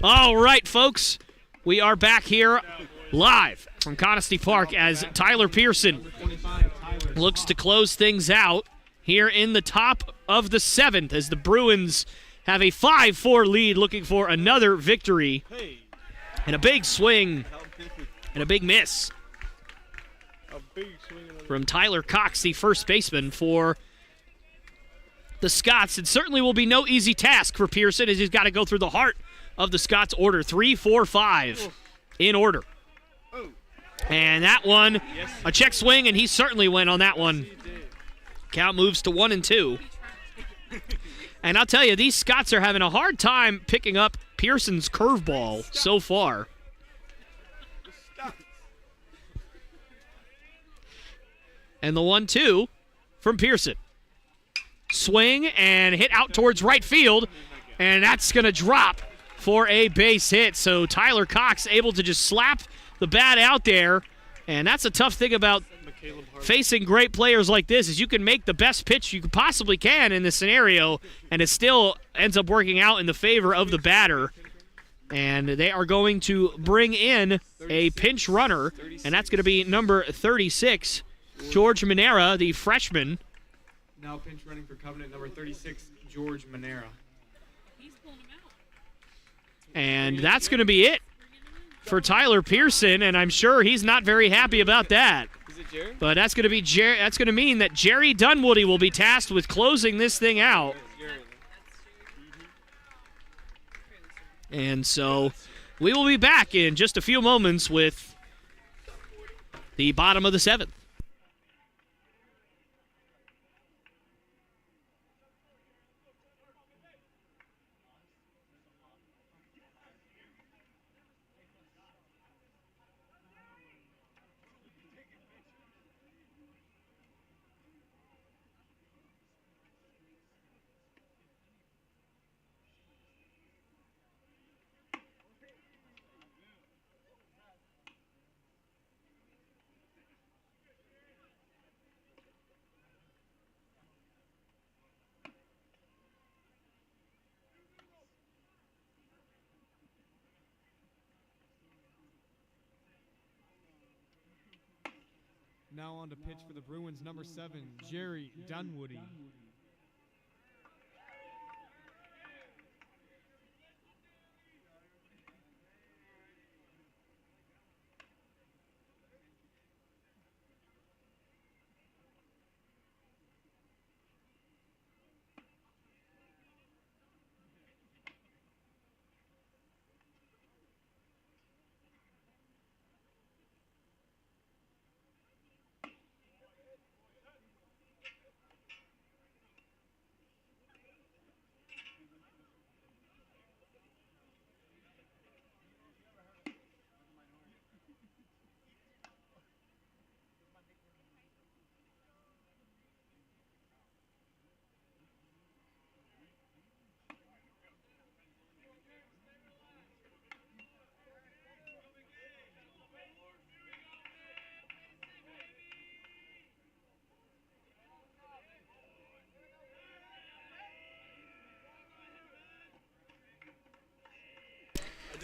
All right, folks. We are back here live from Conestee Park as Tyler Pearson looks to close things out here in the top of the 7th as the Bruins have a 5-4 lead, looking for another victory. And a big swing and a big miss from Tyler Cox, the first baseman for the Scots. It certainly will be no easy task for Pearson as he's got to go through the heart of the Scots order. 3, 4, 5 in order. And that one, a check swing, and he certainly went on that one. Count moves to 1-2. And I'll tell you, these Scots are having a hard time picking up Pearson's curveball so far. And the 1-2 from Pearson. Swing and hit out towards right field, and that's going to drop for a base hit. So Tyler Cox able to just slap the bat out there, and that's a tough thing about facing great players like this is you can make the best pitch you possibly can in this scenario, and it still ends up working out in the favor of the batter. And they are going to bring in a pinch runner, and that's going to be number 36, George Manera, the freshman. Now pinch running for Covenant number 36, George Manera. He's pulling him out. And that's going to be it for Tyler Pearson, and I'm sure he's not very happy about that. Is it Jerry? But that's going to be that's going to mean that Jerry Dunwoody will be tasked with closing this thing out. And so we will be back in just a few moments with the bottom of the 7th. Now on to pitch for the Bruins, number 7, Jerry Dunwoody.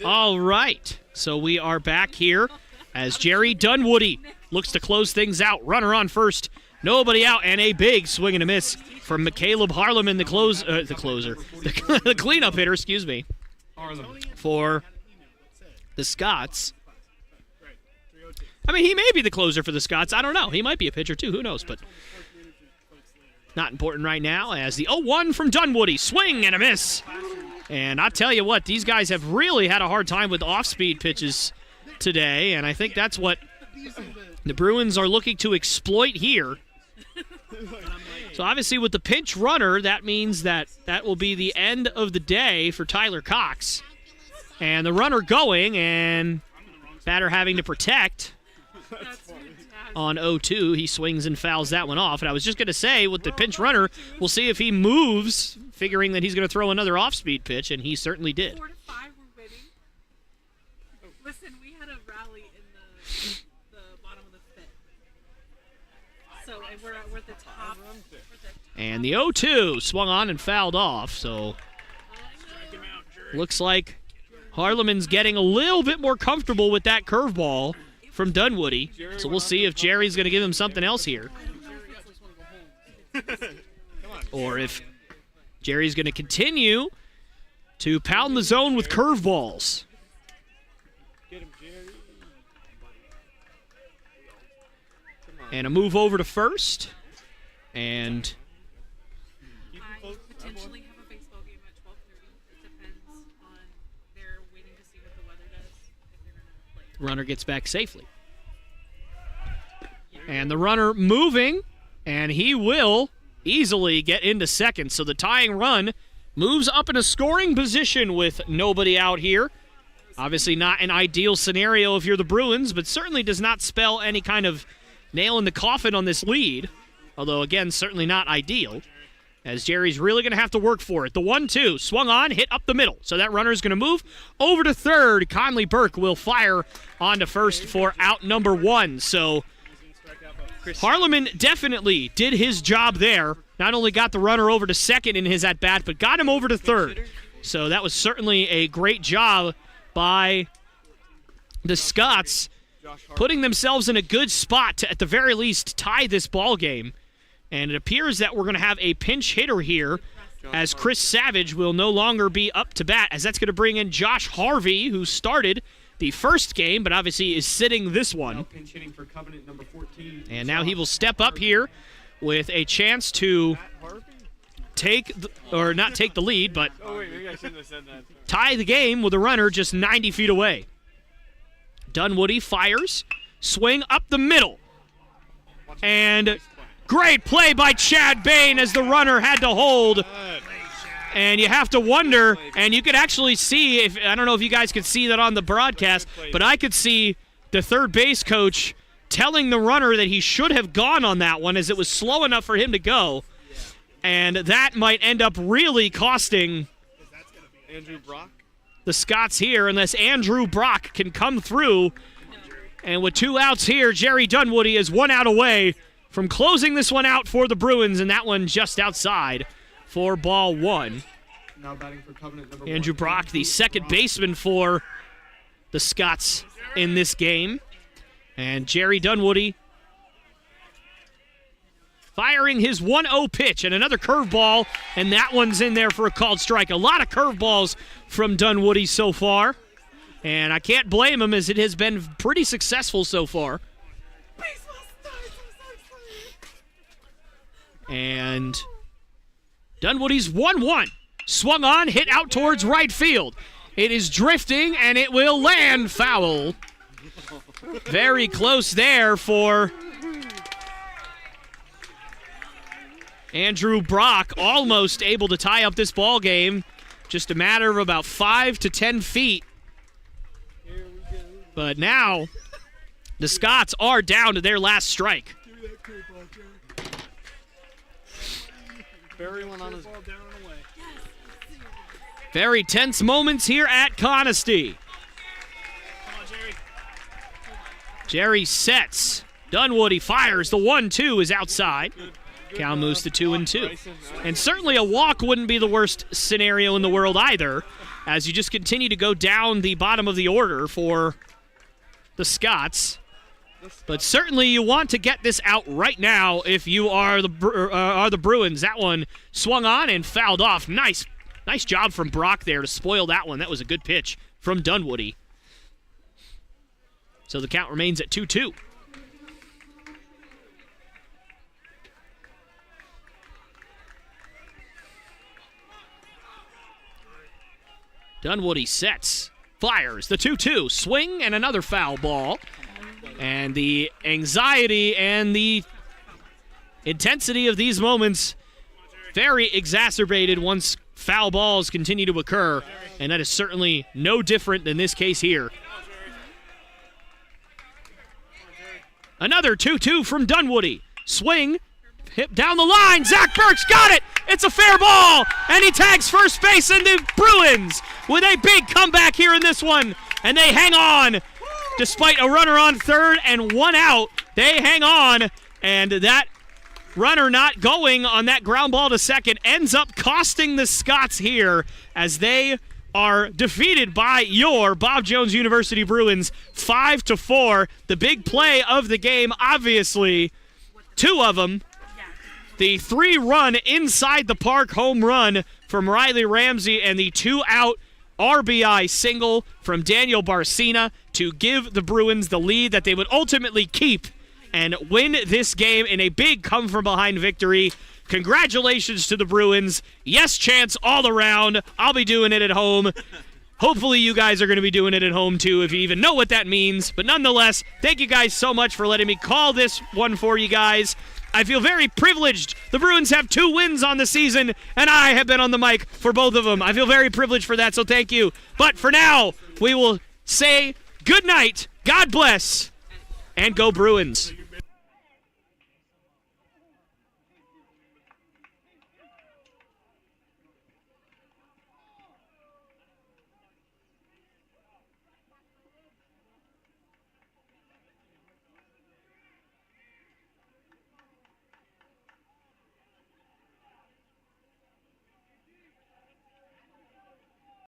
All right, so we are back here as Jerry Dunwoody looks to close things out. Runner on first, nobody out, and a big swing and a miss from McCaleb Harleman, the cleanup hitter, excuse me, for the Scots. I mean, he may be the closer for the Scots. I don't know. He might be a pitcher, too. Who knows? But not important right now as the 0-1 from Dunwoody. Swing and a miss. And I tell you what, these guys have really had a hard time with off-speed pitches today, and I think that's what the Bruins are looking to exploit here. So obviously with the pinch runner, that means that will be the end of the day for Tyler Cox. And the runner going, and batter having to protect on 0-2. He swings and fouls that one off. And I was just going to say, with the pinch runner, we'll see if he moves, figuring that he's going to throw another off-speed pitch, and he certainly did. 4-5, we're winning. Listen, we had a rally in the bottom of the 5th. So and we're at the top. And the 0-2 swung on and fouled off. So looks like Harleman's getting a little bit more comfortable with that curveball from Dunwoody. So we'll see if Jerry's going to give him something else here. Or if Jerry's going to continue to pound the zone with curveballs. And a move over to first. And I potentially have a baseball game at 12:30. It depends on they're waiting to see what the weather does if they're going to play. runner gets back safely. And the runner moving, and he will easily get into second. So the tying run moves up in a scoring position with nobody out here. Obviously not an ideal scenario if you're the Bruins, but certainly does not spell any kind of nail in the coffin on this lead. Although, again, certainly not ideal, as Jerry's really going to have to work for it. The 1-2 swung on, hit up the middle. So that runner is going to move over to third. Conley Burke will fire on to first for out number 1. So Harleman definitely did his job there. Not only got the runner over to second in his at-bat, but got him over to third. So that was certainly a great job by the Scots, putting themselves in a good spot to, at the very least, tie this ball game. And it appears that we're going to have a pinch hitter here, as Chris Savage will no longer be up to bat, as that's going to bring in Josh Harvey, who started the first game, but obviously is sitting this one. And now he will step up here with a chance to take, or not take the lead, but tie the game with a runner just 90 feet away. Dunwoody fires, swing up the middle. And great play by Chad Bain as the runner had to hold. And you have to wonder, and you could actually see, if I don't know if you guys could see that on the broadcast, but I could see the third base coach telling the runner that he should have gone on that one, as it was slow enough for him to go. And that might end up really costing Andrew Brock? the Scots here, unless Andrew Brock can come through. And with 2 outs here, Jerry Dunwoody is 1 out away from closing this one out for the Bruins, and that one just outside for ball 1. Now batting for Covenant number Andrew 1, Brock, the second baseman for the Scots in this game. And Jerry Dunwoody firing his 1-0 pitch, and another curveball, and that one's in there for a called strike. A lot of curveballs from Dunwoody so far, and I can't blame him, as it has been pretty successful so far. And Dunwoody's 1-1. Swung on, hit out towards right field. It is drifting, and it will land foul. Very close there for Andrew Brock, almost able to tie up this ball game. Just a matter of about 5 to 10 feet. But now the Scots are down to their last strike. Bury one on his Very tense moments here at Conestee. Jerry sets. Dunwoody fires. The 1-2 is outside. Count moves to 2-2. And certainly a walk wouldn't be the worst scenario in the world either, as you just continue to go down the bottom of the order for the Scots. But certainly you want to get this out right now if you are the Bruins. That one swung on and fouled off. Nice job from Brock there to spoil that one. That was a good pitch from Dunwoody. So the count remains at 2-2. Dunwoody sets, fires, the 2-2, swing, and another foul ball. And the anxiety and the intensity of these moments very exacerbated once foul balls continue to occur, and that is certainly no different than this case here. Another 2-2 from Dunwoody. Swing, hit down the line. Zach Burke's got it. It's a fair ball, and he tags first base, and the Bruins with a big comeback here in this one, and they hang on. Despite a runner on third and 1 out, they hang on, and that runner not going on that ground ball to second ends up costing the Scots here, as they are defeated by your Bob Jones University Bruins 5-4. The big play of the game, obviously, two of them. The 3-run inside the park home run from Riley Ramsey and the 2-out RBI single from Daniel Barcina to give the Bruins the lead that they would ultimately keep and win this game in a big come-from-behind victory. Congratulations to the Bruins. Yes, chance all around. I'll be doing it at home. Hopefully you guys are going to be doing it at home too, if you even know what that means. But nonetheless, thank you guys so much for letting me call this one for you guys. I feel very privileged. The Bruins have 2 wins on the season, and I have been on the mic for both of them. I feel very privileged for that, so thank you. But for now, we will say good night, God bless, and go Bruins.